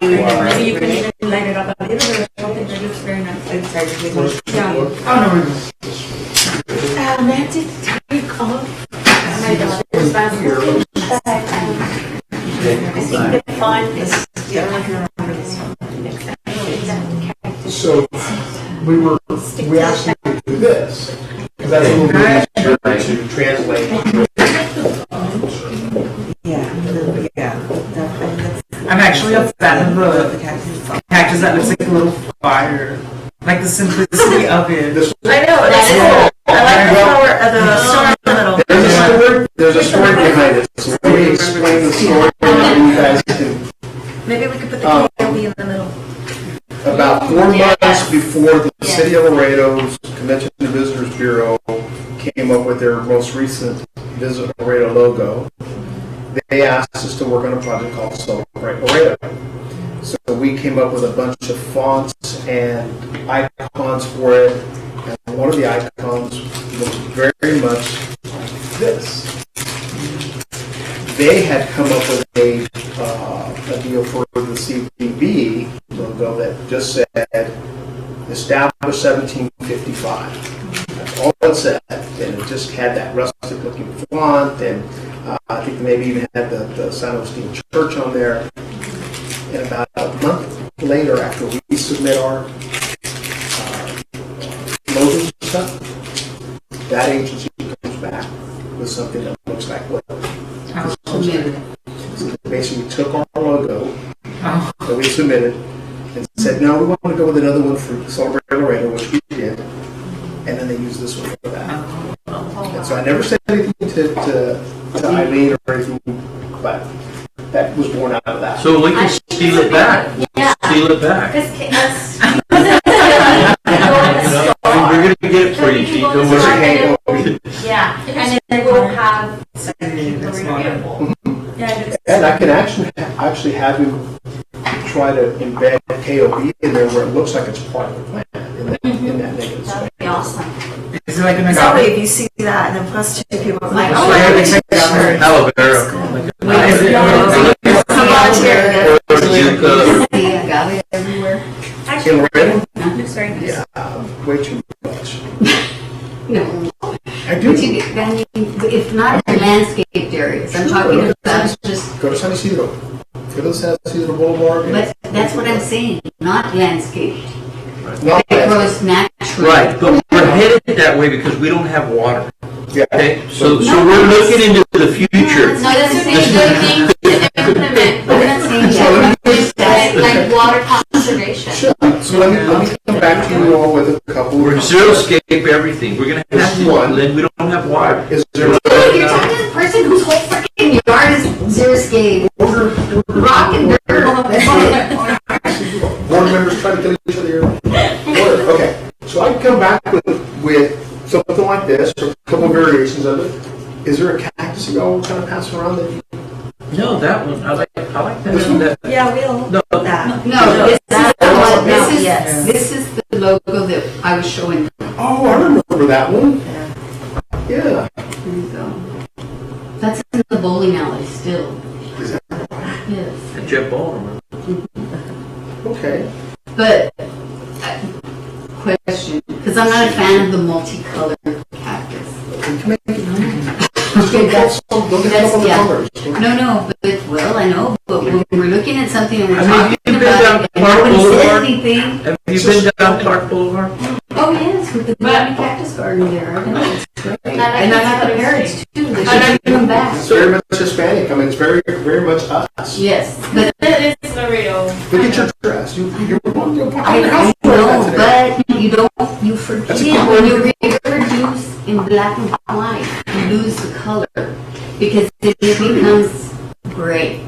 Maybe you can even light it up a little bit or something that looks very nice. Yeah. Oh, no, we're Magic take off. My daughter's basketball. I think the font is. Yeah, I don't know if you remember this one. so we actually do this, because that's a little bit easier to translate. I'm actually a fan of the cactus. cactus that looks like a little fire. Like the simplicity of it. This, I know, that's cool. I like the flower, the stone in the middle. there's a story behind it, so let me explain the story, and you guys can. Maybe we could put the KLB in the middle. About 4 months before the City of Laredo's Convention and Visitors Bureau came up with their most recent Visit Laredo logo, they asked us to work on a project called Celebrate Laredo. So we came up with a bunch of fonts and icons for it, and one of the icons looks very much like this. They had come up with a deal for the CPB logo that just said, established 1755. That's all it said, and it just had that rustic looking font, and I think maybe even had the San Agustin Church on there. And about a month later, after we submit our logos and stuff, that agency comes back with something that looks like what so they basically took our logo that we submitted and said, no, we want to go with another one for Celebrate Laredo, which we did, and then they used this one for that. And so I never said anything to Eileen or anything, but that was born out of that. So we can steal it back. Yeah. Steal it back. We're gonna get it for you, Chief. Don't worry. Yeah, and then we'll have That's wonderful. And I can actually have him try to embed KOB in there where it looks like it's part of the plan in that negative space. that'd be awesome. Is it like an So if you see that, and then plus two people are like, oh, Yeah, my they God, take sure. Aloe vera. Is it? Some volunteer. Or yucca. See agave everywhere? In Laredo? Looks very nice. Yeah, way too much. No. I do. But you get, I mean, if not in landscaped areas, I'm talking about just, Go to San Isidro. Go to San Isidro Boulevard. and- but that's what I'm saying, not landscaped. Not It that. grows naturally. Right, but we're headed that way because we don't have water. Yeah. Okay, so we're looking into the future. No, that's the thing, good things to implement. I'm not saying So that. let me- Is that, like water conservation. Sure. So let me come back to you all with a couple. We're zero-scape everything. We're gonna have to, One. then we don't have water. Is there Dude, you're talking to the person whose whole freaking yard is xeriscape. Rock and dirt. That's it. board members trying to kill each other here? Okay, so I can come back with something like this, or a couple of variations of it. Is there a cactus that y'all kind of pass around that you? No, that one, I like This one? that. Yeah, we'll. No, That. No, this is the one, Yes. this is the logo that I was showing. Oh, I remember that one. Yeah. There you go. That's in the bowling alley still. Is that Yes. Jeff Ballroom. okay? But, question, because I'm not a fan of the multicolored cactus. We can make it. Okay, that's, Look at a that's, couple of yeah. colors. No, but, well, I know, but when we're looking at something and we're I mean, talking you've been about down it, and Park nobody says Boulevard? anything. Have you been down Clark Boulevard? Oh, yes, with the Miami cactus garden there. I know, it's great. And I got the parrots too, they should come back. It's very much Hispanic. I mean, it's very, very much us. Yes, but It is Laredo. Look at your dress. You're I know, but you don't, you forget That's a good when word. you reproduce in black and white, you lose the color because it becomes gray.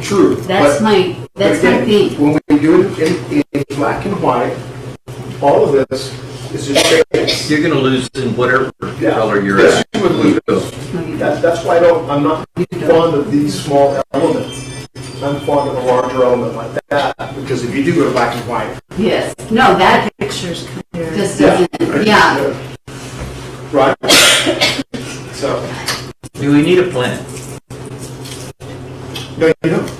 True. That's but my again, thing. when we do it in black and white, all of this It's just shades. You're gonna lose in whatever Yeah. color you're Yes, at. you would lose. No, you don't. That's why I'm not fond of these small elements. I'm fond of a larger element like that, because if you do go to black and white. Yes, no, that Pictures clear. just doesn't, yeah. Right? So, Do we need a plant? no, you don't.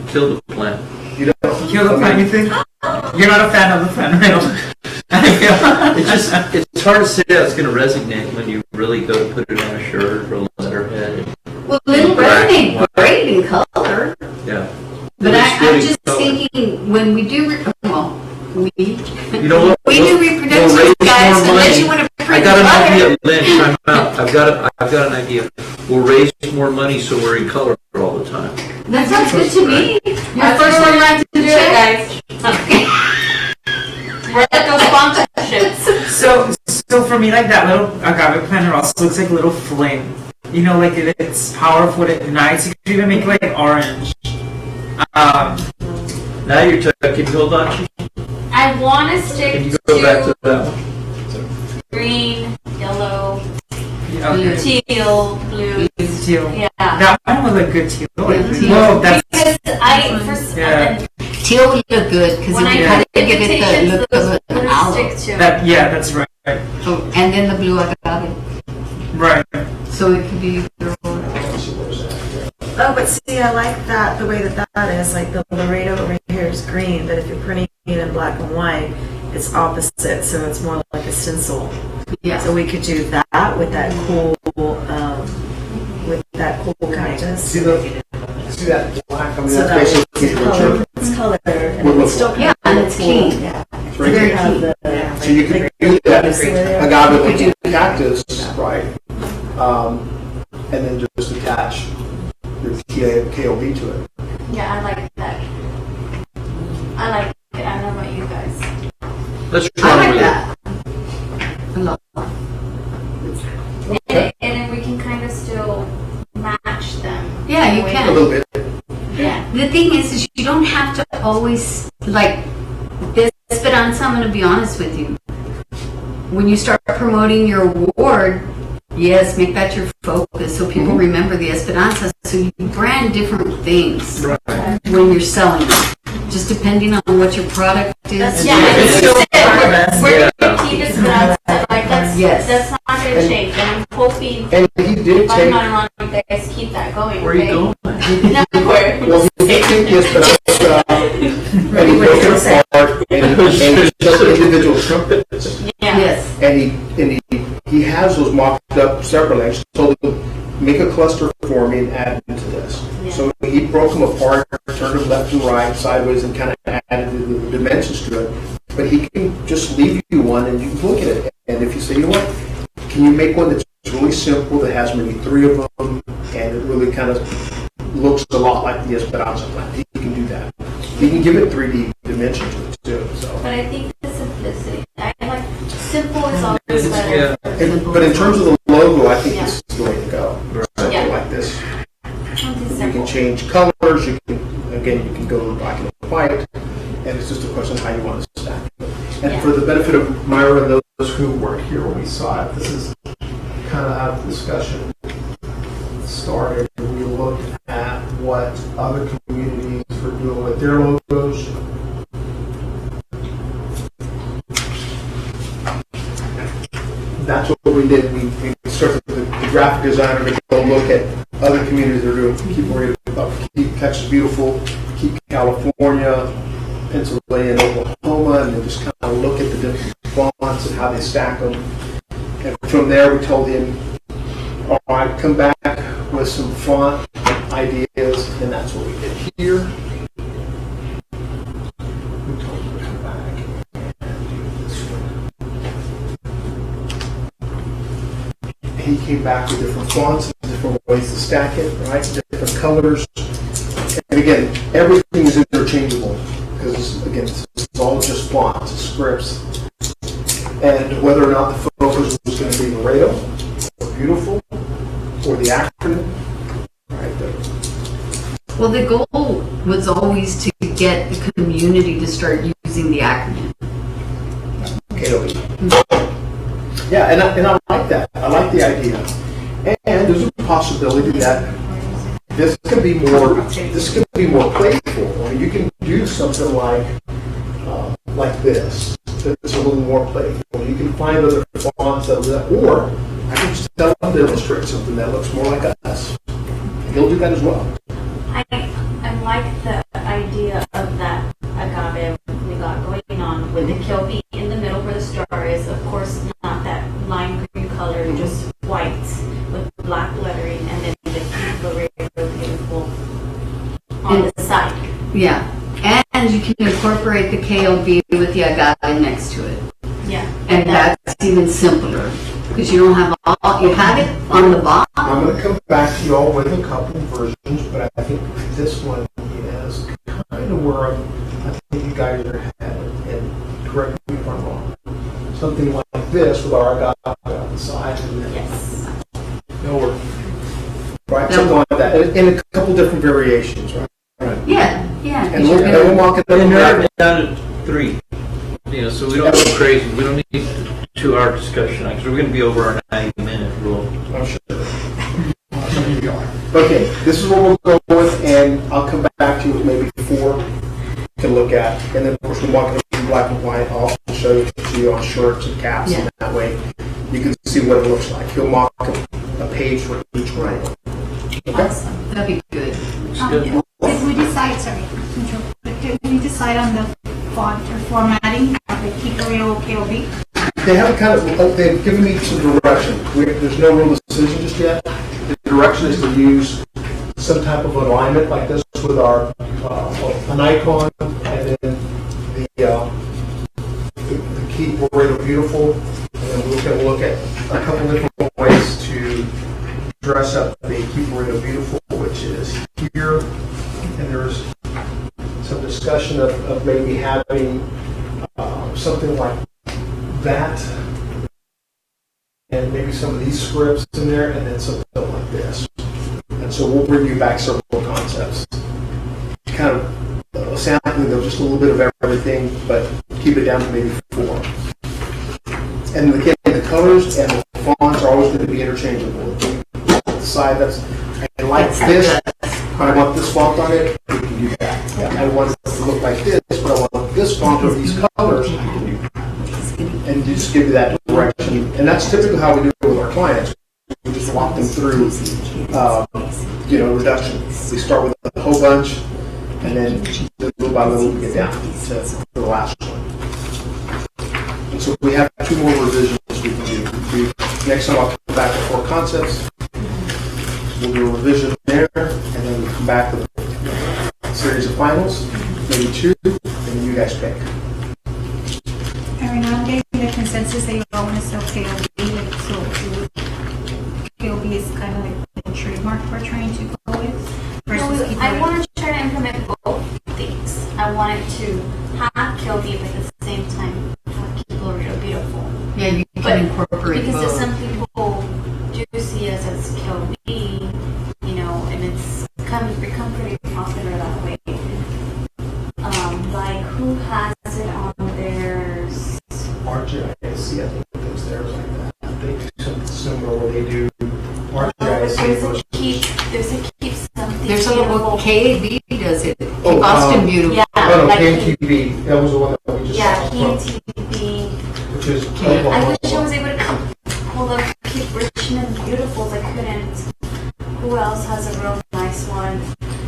Kill the plant. You don't. Kill the plant, you think? You're not a fan of the plant, right? It's hard to say how it's gonna resonate when you really go to put it on a shirt or a letterhead. Well, it'll resonate great in color, Yeah. but It's good I'm in just color. thinking, when we do, You know what? we do We'll reproductions, raise guys, more unless money. you want to I print got an color. idea, Lynn, time out. I've got an idea. We'll raise more money so we're in color all the time. That sounds good to me. Your first one right to Do it, check. guys. We're at those sponsorships. So for me, like that little agave planter also looks like a little flame. You know, like it's powerful, it ignites. You could even make like orange. Now you're talking. Can you hold on? Chief? I want to Can stick you go back to to that one? green, yellow, Okay. teal, blue. Teal. Yeah. That one would look good too. Yeah, teal. Whoa, that's Because I, first, Yeah. Teal would look good, because when then I you do kind of give it the invitations, look those of an would aloe. stick to. that. Yeah, that's right. Oh, and then the blue agave. Right. So it could be either or. Oh, but see, I like that, the way that is, like the Laredo over here is green, but if you're printing it in black and white, it's opposite, so it's more like a stencil. Yeah. So we could do that with that cool, kind of. See that black? I mean, So that's that basically it's what color, you're. it's color, and Would look it's still like. Yeah, and it's clean. Yeah. It's right Very here. Have clean. the- So you can do that agave like you do cactus, right? And then just attach your KOB to it. Yeah, I like that. I like it. I don't know about you guys. Let's I try like with that. I love that. And then we can kind of still match them. Yeah, you Way- A can. little bit. Yeah. The thing is you don't have to always, like, this Esperanza, I'm going to be honest with you. When you start promoting your award, yes, make that your focus so people remember the Esperanza. So you brand different things when you're selling it, just depending on what your product is. Yeah, it's still we're Yeah. gonna keep it Esperanza. Like that's Yes. that's not gonna change. And I'm hoping And he did if I'm take, not around, you guys keep that going. Where are you okay? going? Nowhere. well, he did take the Esperanza and he broke it apart and took individual trumpets. Yeah. Yes. And he has those mocked up separately. I just told him, make a cluster for me and add into this. Yeah. So he broke them apart, turned them left and right, sideways, and kind of added the dimensions to it. But he can just leave you one and you can look at it. And if you say, you know what, can you make one that's really simple, that has maybe 3 of them, and it really kind of looks a lot like the Esperanza plant? He can do that. He can give it 3D dimension to it too. So. But I think the simplicity. I like simple is always better. Yeah. But in terms of the logo, I think Yeah. this is the way to go. Something Yeah. like this. Something You simple. can change colors. You can go black and white, and it's just a question of how you want to stack it. And Yeah. for the benefit of Myra and those who weren't here when we saw it, this is kind of how the discussion started. We looked at what other communities were doing with their logos. That's what we did. We started with the graphic designer to go look at other communities that are doing Keep Texas Beautiful, Keep California, Pennsylvania, and Oklahoma, and then just kind of look at the different fonts and how they stack them. And from there, we told him, all right, come back with some font ideas, and that's what we did here. We told him to come back and do this one. He came back with different fonts, different ways to stack it, right? Different colors. And again, everything is interchangeable because, again, it's all just fonts, scripts. And whether or not the focus was going to be Laredo, or Beautiful, or the acronym, right? Well, the goal was always to get the community to start using the acronym. KOB. Yeah, and I like that. I like the idea. And there's a possibility that this could be more playful. I mean, you can do something like this. That's a little more playful. You can find other fonts that, or I can just tell them to illustrate something that looks more like us. He'll do that as well. I like the idea of that agave we got going on with the kilby in the middle where the star is. Of course, not that lime green color, just white with black lettering, and then the Laredo beautiful on the side. Yeah, and you can incorporate the KLB with the agave next to it. Yeah, And that's even simpler, because you don't have you have it on the bottom. I'm going to come back to you all with a couple versions, but I think this one is kind of where I think you guys are headed, and correct me if I'm wrong. Something like this with our agave on the side, and then yes. it'll work. Right, something like that, in a couple different variations, right? Yeah. And we'll walk it And narrow down. it down to 3. You know, so we don't go crazy. We don't need a 2-hour discussion because we're going to be over our 90-minute rule. I'm sure. Okay, this is what we'll go with, and I'll come back to you with maybe 4 to look at, and then of course we'll walk it in black and white. I'll also show you to you on shirts and caps, and that way you can see what it looks like. He'll mock a page for each one. Okay. Awesome. That'd be good. Looks good. Did we decide, did we decide on the font or formatting of the Keep Laredo KOB? They have they've given me some direction. There's no real decision just yet. The direction is to use some type of alignment like this with our an icon, and then the Keep Laredo Beautiful, and then we're going to look at a couple different ways to dress up the Keep Laredo Beautiful, which is here, and there's some discussion of maybe having something like that, and maybe some of these scripts in there, and then something like this. And so we'll bring you back several concepts. Kind of sampling of just a little bit of everything, but keep it down to maybe 4. And again, the colors and the fonts are always going to be interchangeable. The side that's, I like this, I want this font on it, we can do that. I want it to look like this, but I want this font or these colors, I can do that. And just give you that direction. And that's typically how we do it with our clients. We just walk them through, reduction. We start with a whole bunch, and then little by little we get down to the last one. And so we have 2 more revisions we can do. Next time I'll come back with 4 concepts. We'll do a revision there, and then we'll come back with a series of finals, maybe 2, and then you guys pick. And I'm getting the consensus that you all want to sell KOB, like, so KOB is kind of like the trademark we're trying to go with. Versus Keep I Laredo. want to try to implement both things. I wanted to have kilby, but at the same time have Keep Laredo beautiful. Yeah, you But can incorporate because both. some people do see us as kilby, and it's become pretty popular that way. Like who has it on theirs? RJIC, I think it's theirs like that. They do something similar where they do RJIC There's versus... a keep something. There's a little beautiful. KAB does it. Keep Oh, Austin beautiful. Yeah, Oh, no, like KMTV, that was the one that we just yeah, saw, KTV. which is I Oklahoma. wish I was able to pull up Keep Richmond Beautifuls. I couldn't. Who else has a real nice one?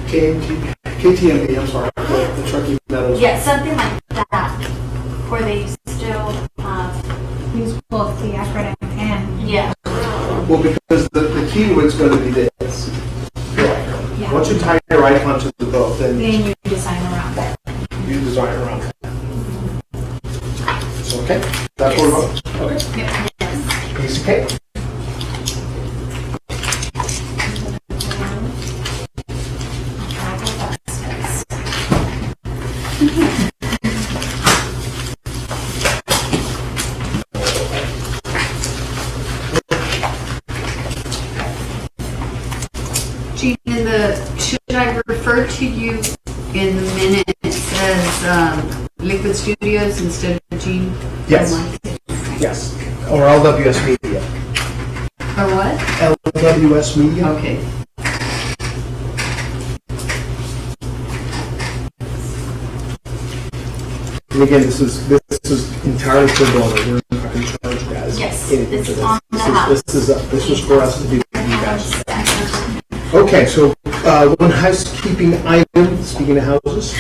KTMB, I'm sorry, the Truckee Meadows. Yeah, something like that, where they still have. Use both the acronym and Yeah. Well, because the keyword's going to be this. Yeah. Once you tie your icon to the both, then then you design around that. you design around that. So, okay, that's what we're going. Okay. Piece of cake. Gene, should I refer to you in the minutes as Liquid Studios instead of Gene? Yes. Yes. Or LWS Media. Or what? LWS Media. Okay. And again, this is entirely for donor. We're not going to charge guys. Yes, anything this for is on the house. This is for us to do. for you guys. Okay, so one housekeeping item. Speaking of houses,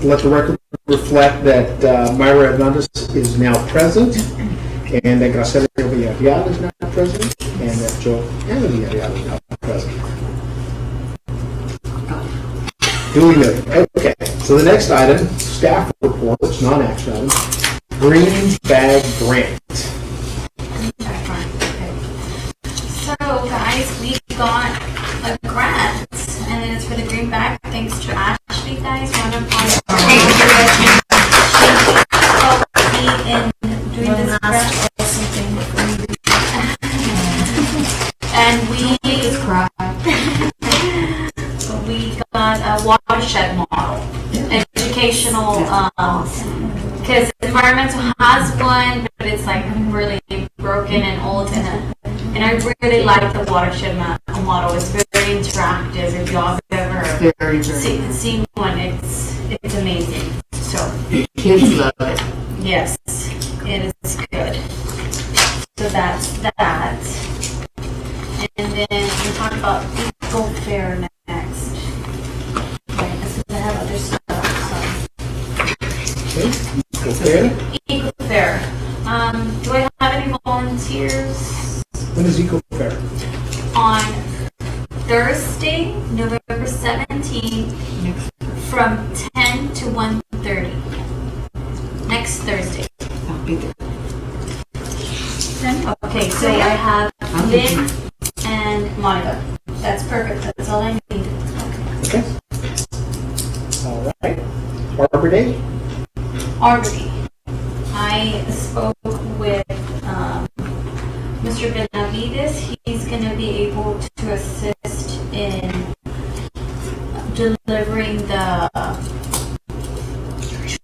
let the record reflect that Myra Hernandez is now present, and that Graciela Villarreal is now present, and that Joanna Villarreal is now present. Duly noted. Okay, so the next item, staff reports, non-action item, green bag grant. So guys, we got a grant, and then it's for the green bag. Thanks to Ashley, guys. Wonderful. In doing this grant. And we got a watershed model, educational, because environmental has one, but it's like really broken and old, and I really like the watershed model. It's very interactive. If y'all have ever seen one, it's amazing. So Kids love it. yes, it is good. So that's that. And then we talk about Eco Fair next. Okay, this is I have other stuff. Okay. Eco Fair. Do I have any volunteers? When is Eco Fair? On Thursday, November 17th, from 10 to 1:30. Next Thursday. I'll be there. Okay, so I have Lynn and Monica. That's perfect. That's all I need. Okay. All right. Arbor Day? Arbor Day. I spoke with Mr. Benavides. He's going to be able to assist in delivering the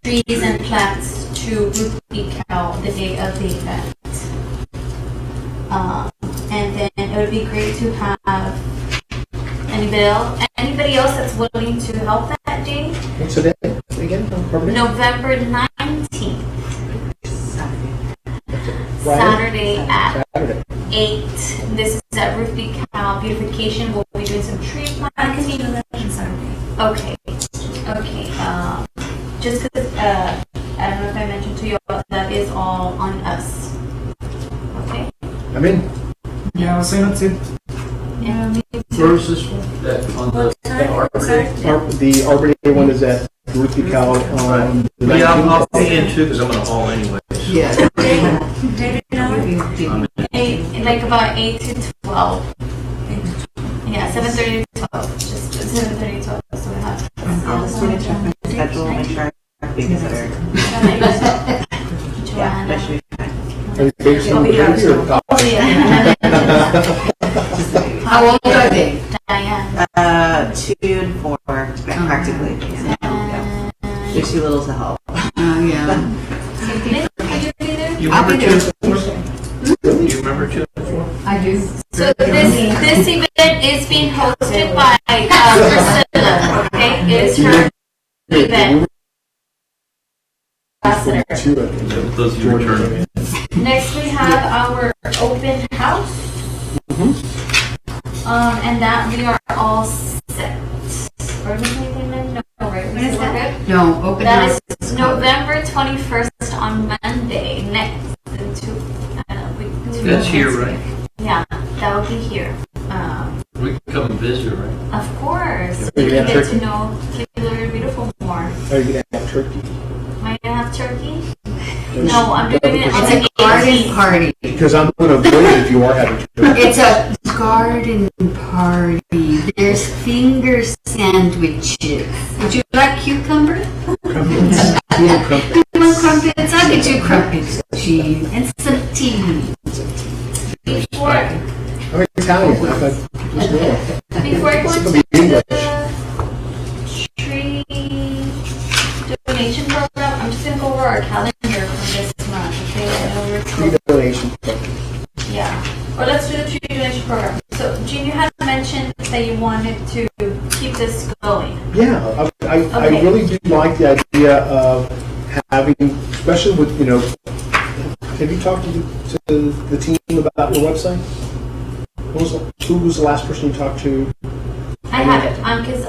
trees and plants to Ruth B. Cal the day of the event. And then it would be great to have anybody else that's willing to help that day. What's the day again? Arbor Day? November 19th. Saturday at 8. This is at Ruth B. Cal Beautification. We'll be doing some tree planting. Okay. Just because, I don't know if I mentioned to you, but that is all on us. Okay? I'm in. Yeah, I'll sign up too. Yeah, me too. Where is this one? On the Arbor Day? The Arbor Day one is at Ruth B. Cal on the Yeah, 19th. I'll be in too, because I'm gonna haul anyway. Yeah. Like about 8 to 12. Yeah, 7:30 to 12. Just 7:30 to 12. So we have. I'll just need to check my schedule, make sure everything is there. Yeah, that should be fine. Are you based on the baby or the Oh, yeah. How old are they? Diane. 2 and 4, practically. Yeah. They're too little to help. Yeah. You I'll be remember there. 2 and 4? You remember 2 and 4? I do. So this event is being hosted by Priscilla. Okay, it is her event. Ambassador. Those you return. Next we have our open house. And that we are all set. Are we anything then? No, right? When is that? No, open That house. is November 21st on Monday. Next in 2 weeks. That's here, right? Yeah, that will be here. We can come and visit, right? Of course. Are We you can gonna get have to know Taylor Beautiful more. Are you going to have turkey? Am I gonna have turkey? No, I'm doing it on It's the a garden 18th. party. Because I'm going to avoid it if you are having turkey. It's a garden party. There's finger sandwiches. Would you like cucumber? Crumpets. You want crumpets? I'll get you crumpets, cheese, and some tea. Before I'm Italian. I thought, just go. Before I go It's into gonna be English. the tree donation program, I Okay. really do like the idea of having, especially with, have you talked to the team about your website? Who was the last person you talked to? I have it, because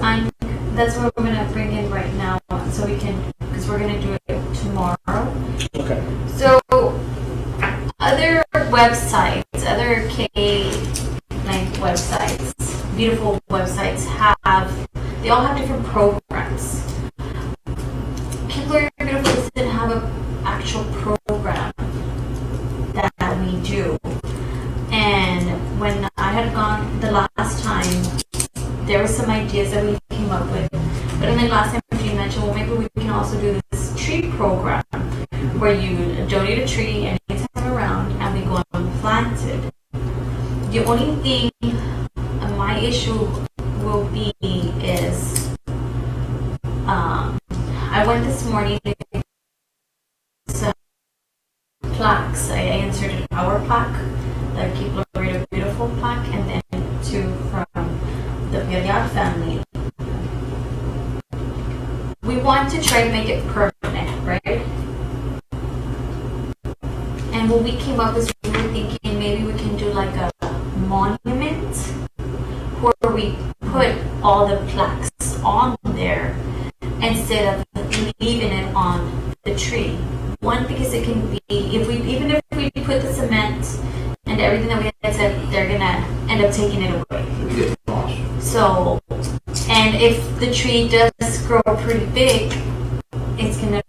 that's what we're gonna bring in right now, so we can, because we're gonna do it tomorrow. Okay. So, other websites, other K-9 websites, beautiful websites they all have different programs. People Are Beautiful doesn't have an actual program that we do. And when I had gone the last time, there were some ideas that we came up with. But then last time you mentioned, well, maybe we can also do this tree program where you donate a tree anytime around and we go and plant it. The only thing, my issue will be is, I went this morning to get some plaques. I inserted our plaque, the Keep Laredo Beautiful plaque, and then two from the Villar family. We want to try to make it permanent, right? And when we came up with, we were thinking maybe we can do like a monument where we put all the plaques on there instead of leaving it on the tree. One, because it can be, even if we put the cement and everything that we had said, they're gonna end up taking it away. Get lost. So, and if the tree does grow pretty big, it's gonna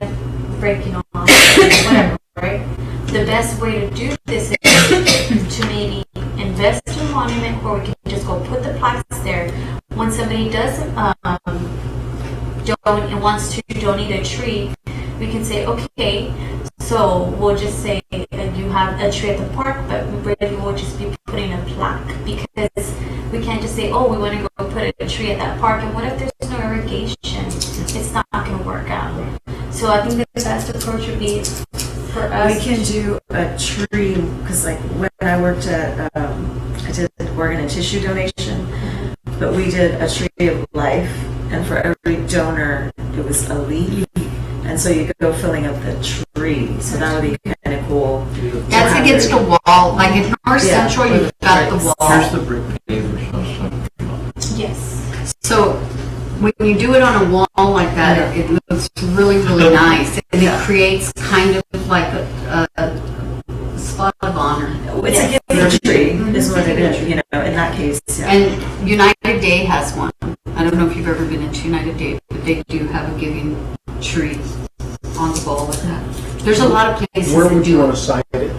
break, off, whatever, right? The best way to do this is to maybe invest in a monument where we can just go put the plaques there. When somebody does wants to donate a tree, we can say, okay, so we'll just say you have a tree at the park, but really we'll just be putting a plaque, because we can't just say, oh, we want to go put a tree at that park, and what if there's no irrigation? It's not going to work out. So I think the best approach would be for us. We can do a tree, because like when I worked at, I did organ and tissue donation, but we did a tree of life, and for every donor, it was a leaf. And so you go filling up the tree. So that would be kind of cool. That's against the wall, like in North Central, you've got the wall. Here's the brick pavers I was talking about. Yes. So when you do it on a wall like that, it looks really, really nice. And it creates kind of like a spot of honor. It's a giving tree, is what it is, in that case. Yeah. And United Day has one. I don't know if you've ever been into United Day, but they do have a giving tree on the wall with that. There's a lot of places Where that would you do want it. to site it?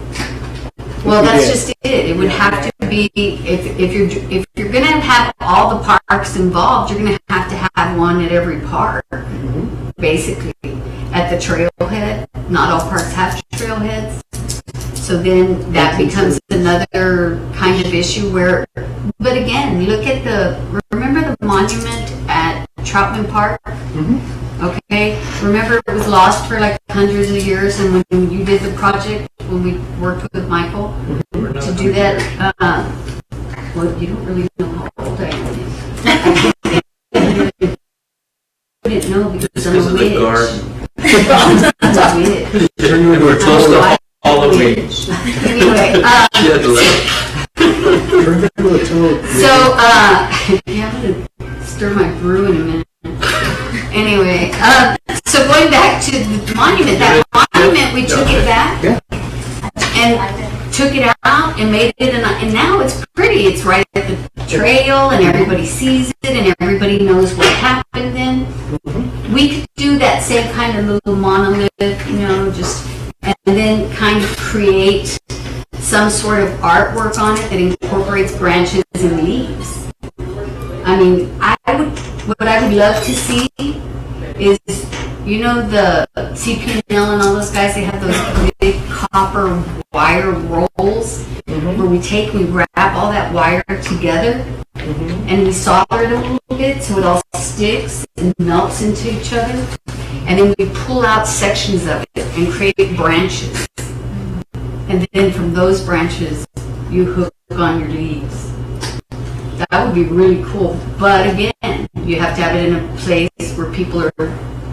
Well, If you that's did. just it. It would have to be, if you're going to have all the parks involved, you're going to have one at every park, basically. At the trailhead, not all parks have trailheads. So then that becomes another kind of issue where, but again, look at remember the monument at Troutman Park? Okay, remember it was lost for like hundreds of years, and when you did the project, when we worked with Michael to do that, well, you don't really know how old I am. I didn't know because I'm Because a of the witch. garden. I'm a witch. Turn you into a toad. All the way. Anyway, She had to let Turn you into a toad. so, yeah, I'm gonna stir my brew in a minute. Anyway, so going back to the monument, that monument, we took it back and took it out and made it, and now it's pretty. It's right at the trail, and everybody sees it, and everybody knows what happened then. We could do that same kind of little monolith, and then kind of create some sort of artwork on it that incorporates branches and leaves. I mean, what I would love to see is, the CP&L and all those guys, they have those big copper wire rolls where we wrap all that wire together and we solder it a little bit so it all sticks and melts into each other. And then we pull out sections of it and create branches. And then from those branches, you hook on your leaves. That would be really cool. But again, you have to have it in a place where people are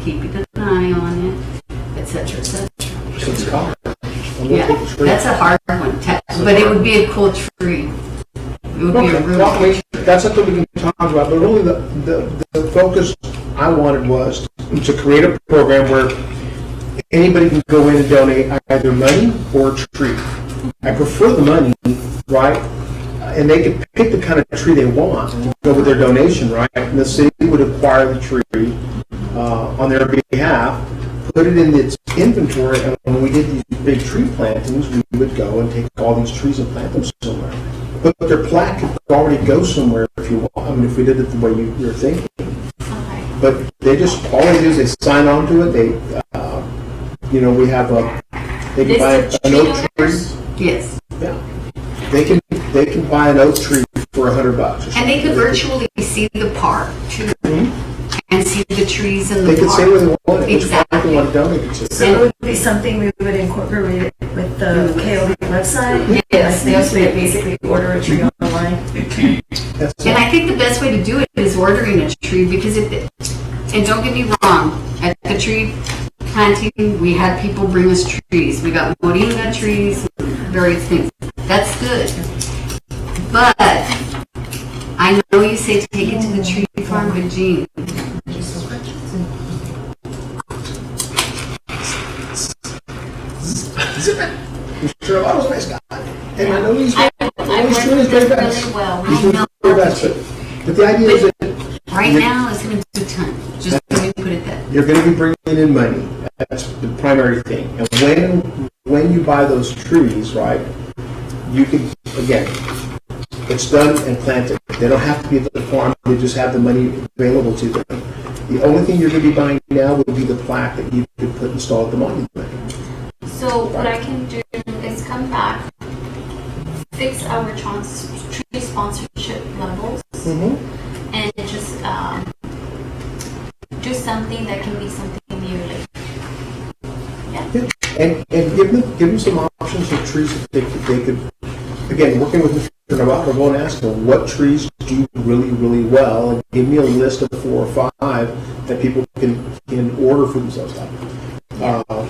keeping an eye on it, et cetera, et cetera. So it's covered. Yeah, that's a hard one, but it would be a cool tree. It would be a really That's something we can talk about, but really the focus I wanted was to create a program where anybody can go in and donate either money or a tree. I prefer the money, right? And they can pick the kind of tree they want to go with their donation, right? And the city would acquire the tree on their behalf, put it in its inventory, and when we did these big tree plantings, we would go and take all these trees and plant them somewhere. But their plaque could already go somewhere if you want. I mean, if we did it the way you're thinking. Okay. But they just, all they do is they sign on to it. They, we have they can buy an oak tree. yes. Yeah. They can buy an oak tree for $100 or something. And they could virtually see the park too, and see the trees in the They park. could say what they want, which park Exactly. they want to donate it to. So it would be something we would incorporate with the KOB website? Yes, Like, they would basically order a tree online? That's And it. I think the best way to do it is ordering a tree, because and don't get me wrong, at the tree planting, we had people bring us trees. We got moringa trees, various things. That's good. But I know you say take it to the tree farm, but Gene, Mr. Avato's a nice guy. And I know he's I he's work doing his with very them best. really well. He's I doing know. his very best. But the idea is that right now is going to be time. Just let me put it that way. you're going to be bringing in money. That's the primary thing. And when you buy those trees, right, you can, again, it's done and planted. They don't have to be at the farm. They just have the money available to them. The only thing you're going to be buying now would be the plaque that you could put installed at the monument. So what I can do is come back, fix our tree sponsorship levels, and just do something that can be something yearly. Yeah. And give them some options of trees that they could, again, working with Mr. Navarro, go and ask them what trees do really, really well, and give me a list of 4 or 5 that people can order for themselves.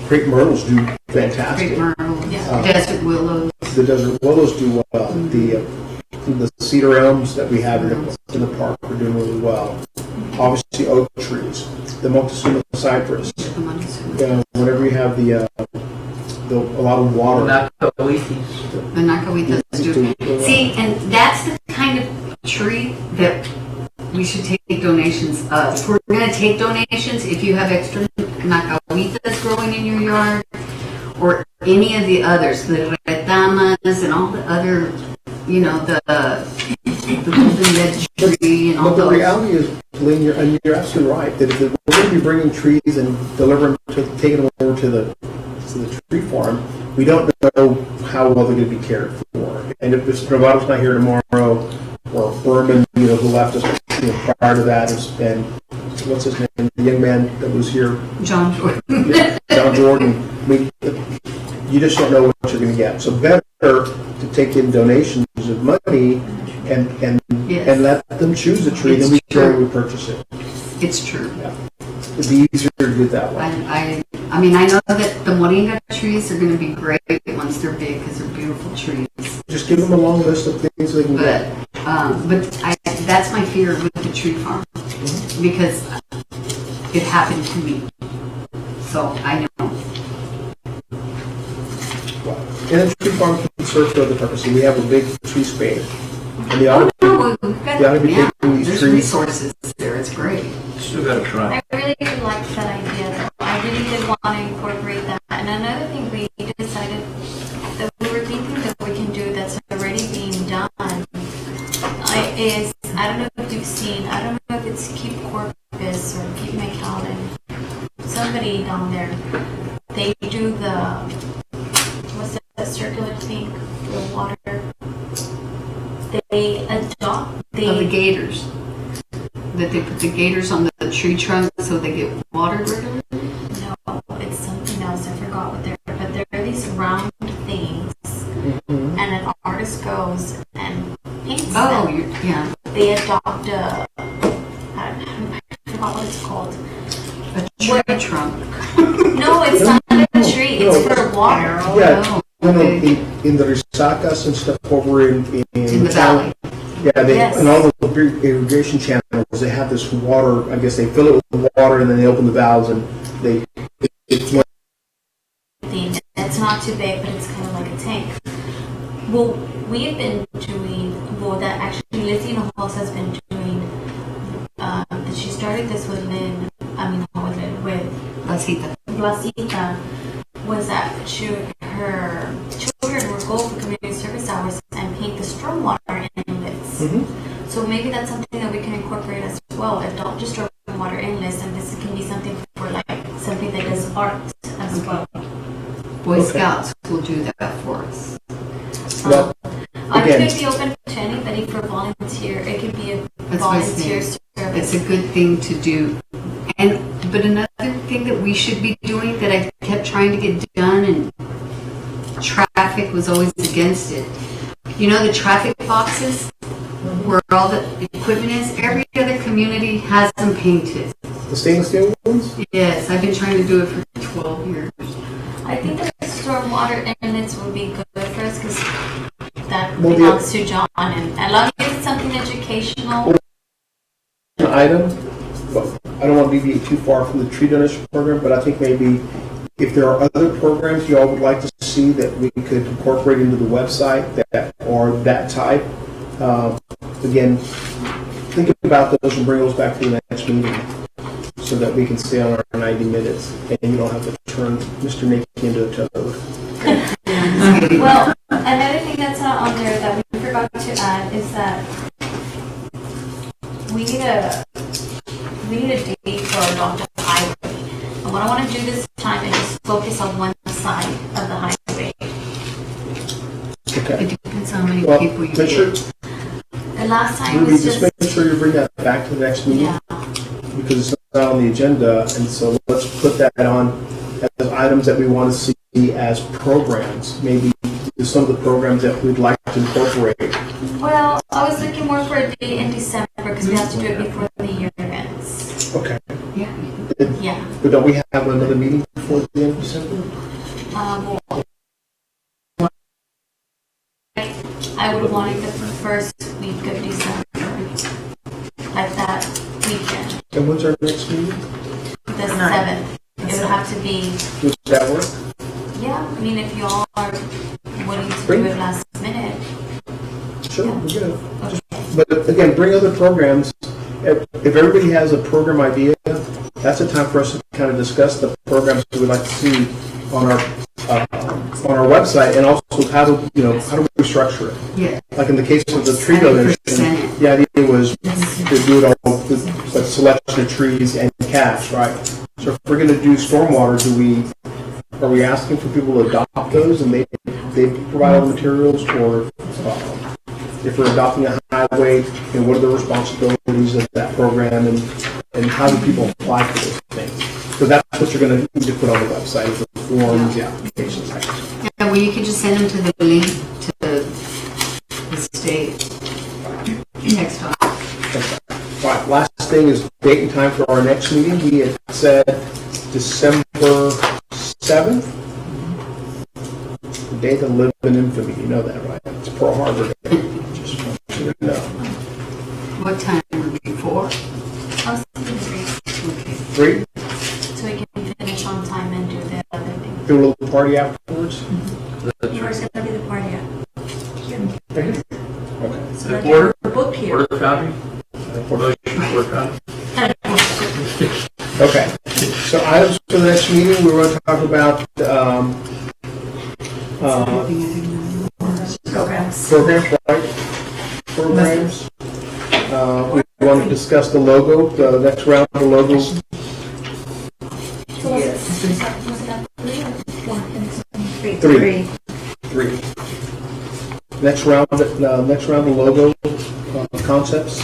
Crepe myrtles do fantastic. Great myrtles, Yeah. desert willows. The desert willows do well. The cedar elms that we have in the park are doing really well. Obviously, oak trees, the Moctezuma cypress. Whenever you have a lot of water. The Nacahuitas do. See, and that's the kind of tree that we should take donations of. If we're going to take donations, if you have extra Nacahuitas growing in your yard, or any of the others, the retamas and all the other, the golden red tree and all But the those. reality is, Lynn, you're absolutely right, that if we're going to be bringing trees and taking them over to the tree farm, we don't know how well they're going to be cared for. And if Mr. Novato's not here tomorrow, or Berman, who left us prior to that, and what's his name, the young man that was here, John Jordan. John Jordan, you just don't know what you're going to get. So better to take in donations of money and Yes. let them choose a tree, It's then we true. go and purchase it. It's true. It'd be easier to do it that way. I mean, I know that the moringa trees are going to be great once they're big, because they're beautiful trees. Just give them a long list of things they can But get. that's my fear with the tree farm, because it happened to me. So I know. And a tree farm can serve for other purposes. We have a big tree spade. And they ought to, No, we've got, they ought to be yeah, taking these there's trees. resources there. It's great. Still gotta try. I really liked that idea though. I really did want to incorporate that. And another thing we decided that we were thinking that we can do that's already being done is, I don't know if you've seen, I don't know if it's Keep Corpus or Keep McAllen, somebody down there, they do what's that circular thing, the water, they adopt, Of the they, gators. That they put the gators on the tree trunk so they get watered regularly. no, it's something else, I forgot what they're, but there are these round things, and an artist goes and paints Oh, them. yeah. adopt I forgot what it's called. A tree trunk. No, it's not a tree. It's for water. Yeah, Oh, no, okay. in the Risacas and stuff over in In the valley. Yeah, they, Yes. and all the irrigation channels, they have this water, I guess they fill it with water and then they open the valves and it's Thing. It's not too big, but it's kind of like a tank. Well, we've been doing, well, that actually Lizzie in the house has been doing, that she started this with Lynn, with Placita. Blasita, was that her children would go for community service hours and paint the stormwater inlets. Mhm. So maybe that's something that we can incorporate as well. Adopt just stormwater inlets, and this can be something for like something that does art as well. Boy Okay. Scouts will do that for us. Well, I again- could be open to anybody for volunteer. It could be a That's what I was volunteer saying. service. It's a good thing to do. But another thing that we should be doing that I kept trying to get done and traffic was always against it. You know the traffic boxes where all the equipment is? Every other community has them painted. the stainless steel ones? Yes, I've been trying to do it for 12 years. I think that stormwater inlets would be good for us because that Well, belongs to John. And I love if it's something educational. An item, but I don't want to deviate too far from the tree donation program, but I think maybe if there are other programs you all would like to see that we could incorporate into the website that or that type, again, think about those and bring those back to the next meeting so that we can stay on our 90 minutes and you don't have to turn Mr. Nick into a toad. Well, another thing that's not on there that we forgot to add is that we need a date for Adopt a Highway. And what I want to do this time is just focus on one side of the highway. Okay. It depends on how many Well, people you make sure, get. The last time Ruby, was just just, make sure you bring that back to the next meeting yeah. because it's not on the agenda, and so let's put that on as items that we want to see as programs. Maybe some of the programs that we'd like to incorporate. Well, I was looking more for a date in December because we have to do it before the year ends. Okay. Yeah. Yeah. But don't we have another meeting before the end of December? Well, I would want it the first week of December, like that weekend, And when's our next meeting? the 7th. It would have to be, Does that work? yeah, I mean, if y'all are willing to Great. do it last minute. Sure, we're good. Okay. But again, bring other programs. If everybody has a program idea, that's a time for us to kind of discuss the programs we would like to see on our website, and also how do we structure it? Yeah. Like in the case of the tree donation, 70%. the idea was to do it all with like selection of trees and cash, right? So if we're going to do stormwater, are we asking for people to adopt those and they provide all the materials, or if we're adopting a highway, what are the responsibilities of that program, and how do people apply for those things? So that's what you're going to need to put on the website, is the forms, the applications. Yeah, well, you can just send them to the link to the state text on. All right, last thing is date and time for our next meeting. We had said December 7th. The day to live in infamy. You know that, right? It's Pearl Harbor Day. Just want you to know. What time would be 4? I was thinking Okay. 3? so we can finish on time and do the other thing. Do a little party afterwards. Where's gonna be the party at? Right here. Okay. So that Order? we're booked here. Order the foundry? Order foundry? Okay. So items for the next meeting, we're going to talk about Programs. programs, right? Programs. We want to discuss the logo, the next round of the logos. Three. Three. Next round of logo concepts.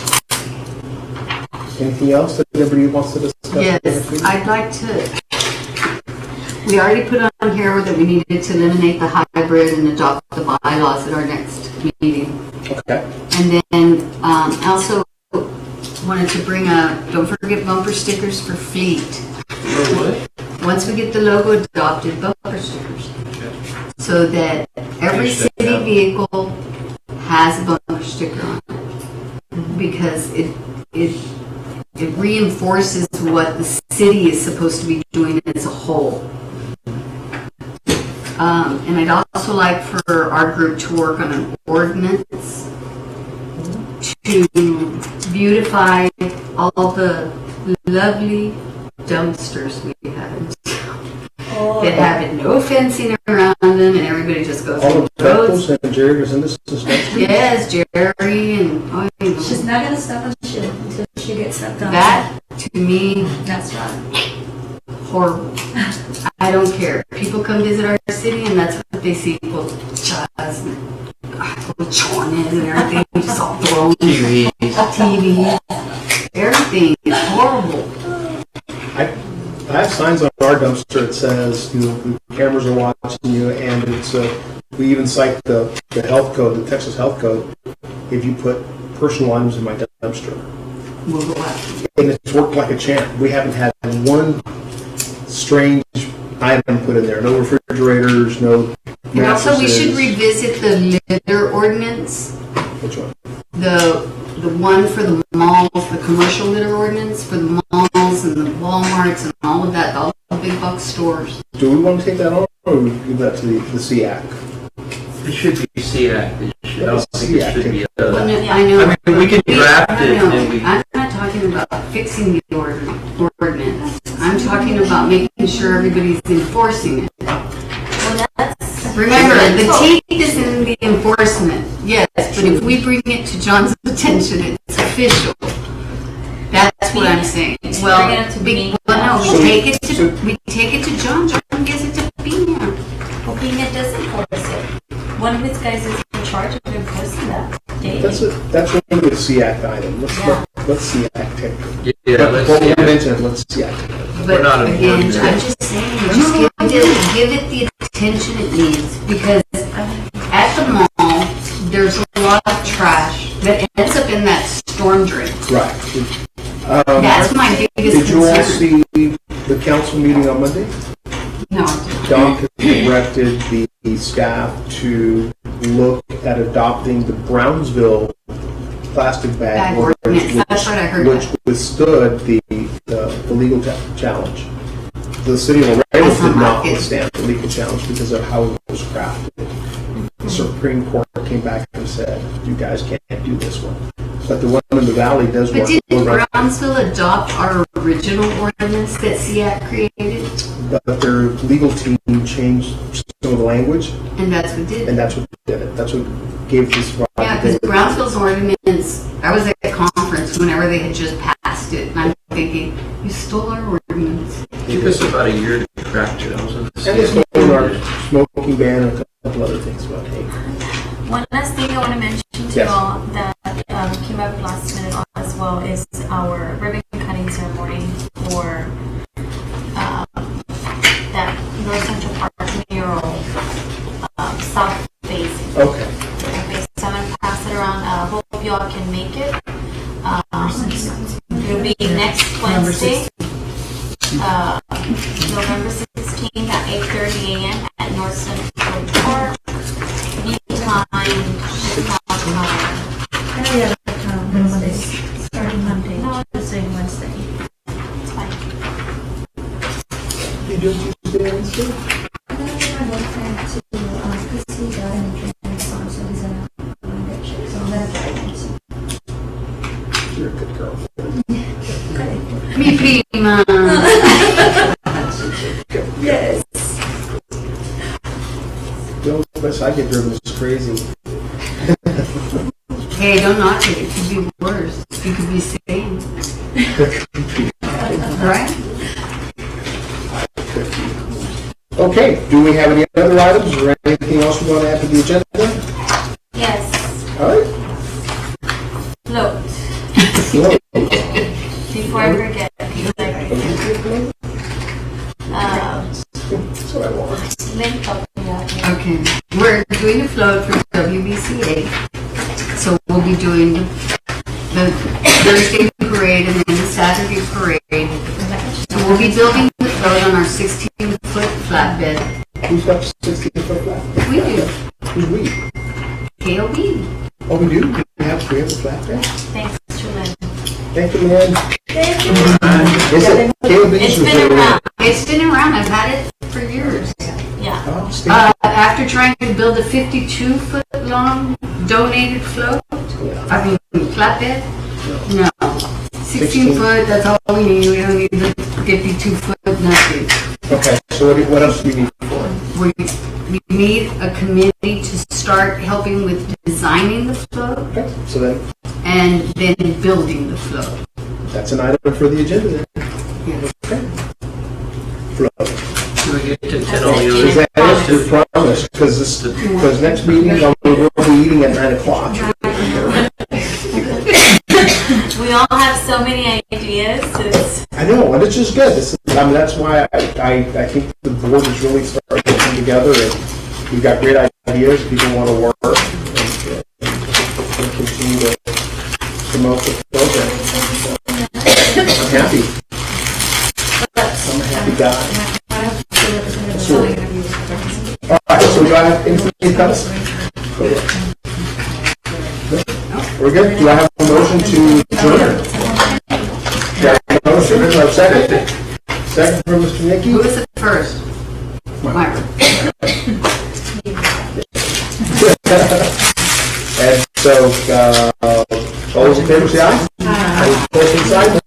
Anything else that everybody wants to discuss? Yes, I'd like to, we already put on here that we needed to eliminate the hybrid and adopt the bylaws at our next meeting. Okay. And then also wanted to bring up, don't forget bumper stickers for fleet. For what? Once we get the logo adopted, bumper stickers. So that every Finish that city out. vehicle has a bumper sticker on it. Because it reinforces what the city is supposed to be doing as a whole. And I'd also like for our group to work on an ordinance to beautify all the lovely dumpsters we have in town. That have no fencing around them, and everybody just goes All on the the roads. Beckles and Jerry was in this discussion. Yes, Jerry and She's not gonna stop until she gets that done. that to me That's right. horrible. I don't care. People come visit our city and that's what they see. Chas and chones and everything just all thrown. TV. TV. Everything is horrible. I have signs on our dumpster that says, you know, the cameras are watching you, and it's, we even cite the health code, the Texas health code, if you put personal items in my dumpster. We'll go after. And it's worked like a champ. We haven't had one strange item put in there. No refrigerators, no And also we should mattresses. revisit the litter ordinance. Which one? The one for the malls, the commercial litter ordinance for the malls and the Walmarts and all of that, all the big box stores. Do we want to take that on, or we give that to the SEAC? It should be SEAC. I don't think it should be. I know. I mean, we can draft it No, and we. I'm not talking about fixing the ordinance. I'm talking about making sure everybody's enforcing it. Well, that's. Remember, the teeth is in the enforcement, yes, but if we bring it to John's attention, it's official. That's what I'm saying. Well, Bring it to me. well, no, So- we take it to John. John gives it to Pina. Hoping it does enforce it. One of his guys is in charge of enforcing that daily. That's one of the SEAC item. Let's SEAC take it. Yeah, But let's what we see. mentioned, let's SEAC take it. But not again, important. I'm just saying, just give it the attention it needs, because at the mall, there's a lot of trash that ends up in that storm drain. Right. That's my biggest Did you all concern. see the council meeting on Monday? No, Doc directed the staff to look at adopting the Brownsville plastic bag Bag ordinance, ordinance. That's what I heard. which withstood the legal challenge. The city of Laredo That's did not not good. withstand the legal challenge because of how it was crafted. The Supreme Court came back and said, you guys can't do this one. But the one in the valley does but work. didn't Brownsville adopt our original ordinance that SEAC created? But their legal team changed some of the language, And that's what did and it. that's what did it. That's what gave this. Yeah, because Brownsville's ordinance, I was at a conference whenever they had just passed it, and I'm thinking, you stole our ordinance. It took us about a year to craft it. I was in the And it's SEAC. no our smoking ban and a couple other things, but hey. One last thing I want to mention to Yes. you all that came up last minute as well is our ribbon cutting ceremony for that North Central Park mural south facing. Okay. Okay, so I'm gonna pass it around. Hope y'all can make it. It'll be next Wednesday, November 16th at 8:30 a.m. at North Central Park. Anytime. Wednesday, starting Monday. No, Tuesday, Wednesday. it's fine. You do Tuesday, Wednesday? My boyfriend to because he got an insurance on, so he's gonna get shit. So I'm gonna try it. You're a good girl. Mi prima. Yes. The only place I get driven is crazy. Hey, don't knock it. It could be worse. You could be sane. Right? Okay, do we have any other items or anything else we want to add to the agenda? Yes, All right. float. Hello. Before I forget, because That's what I want. link up yeah. Okay. We're doing a float for WBCA. So we'll be doing the building the float on our 16-foot flatbed. Who's got 16-foot flat? We do. Who's we? KOB. Oh, we do? We have a flatbed? Thanks, Julian. Thank you, man. Thank you. Is it KOB's? It's been around. It's been around, I've had it for years. Yeah. Oh, stay. After trying to build a 52-foot long donated float, I mean flatbed, no. 16 foot, that's all we need. We don't need the 52 foot, nothing. Okay, so what else do we need for it? We need a committee to start helping with designing the float Okay, so then, and then building the float. that's an item for the agenda then. Yes. Okay. Flow. Do we get to attend all the Is other? that it? Promise, because next meeting, we'll be eating at 9 o'clock. We all have so many ideas. I know, and it's just good. That's why I think the board is really starting to come together, and we've got great ideas. People want to work and continue to promote the program. I'm happy. I'm a happy guy. So, all right, so do I have anything else? We're good. Do I have a motion to adjourn? Yeah, motion, do I have a second? Second from Mr. Nicky. Who is it first? Myra. And so, all those in favor say aye. Aye. All those opposed, same sign.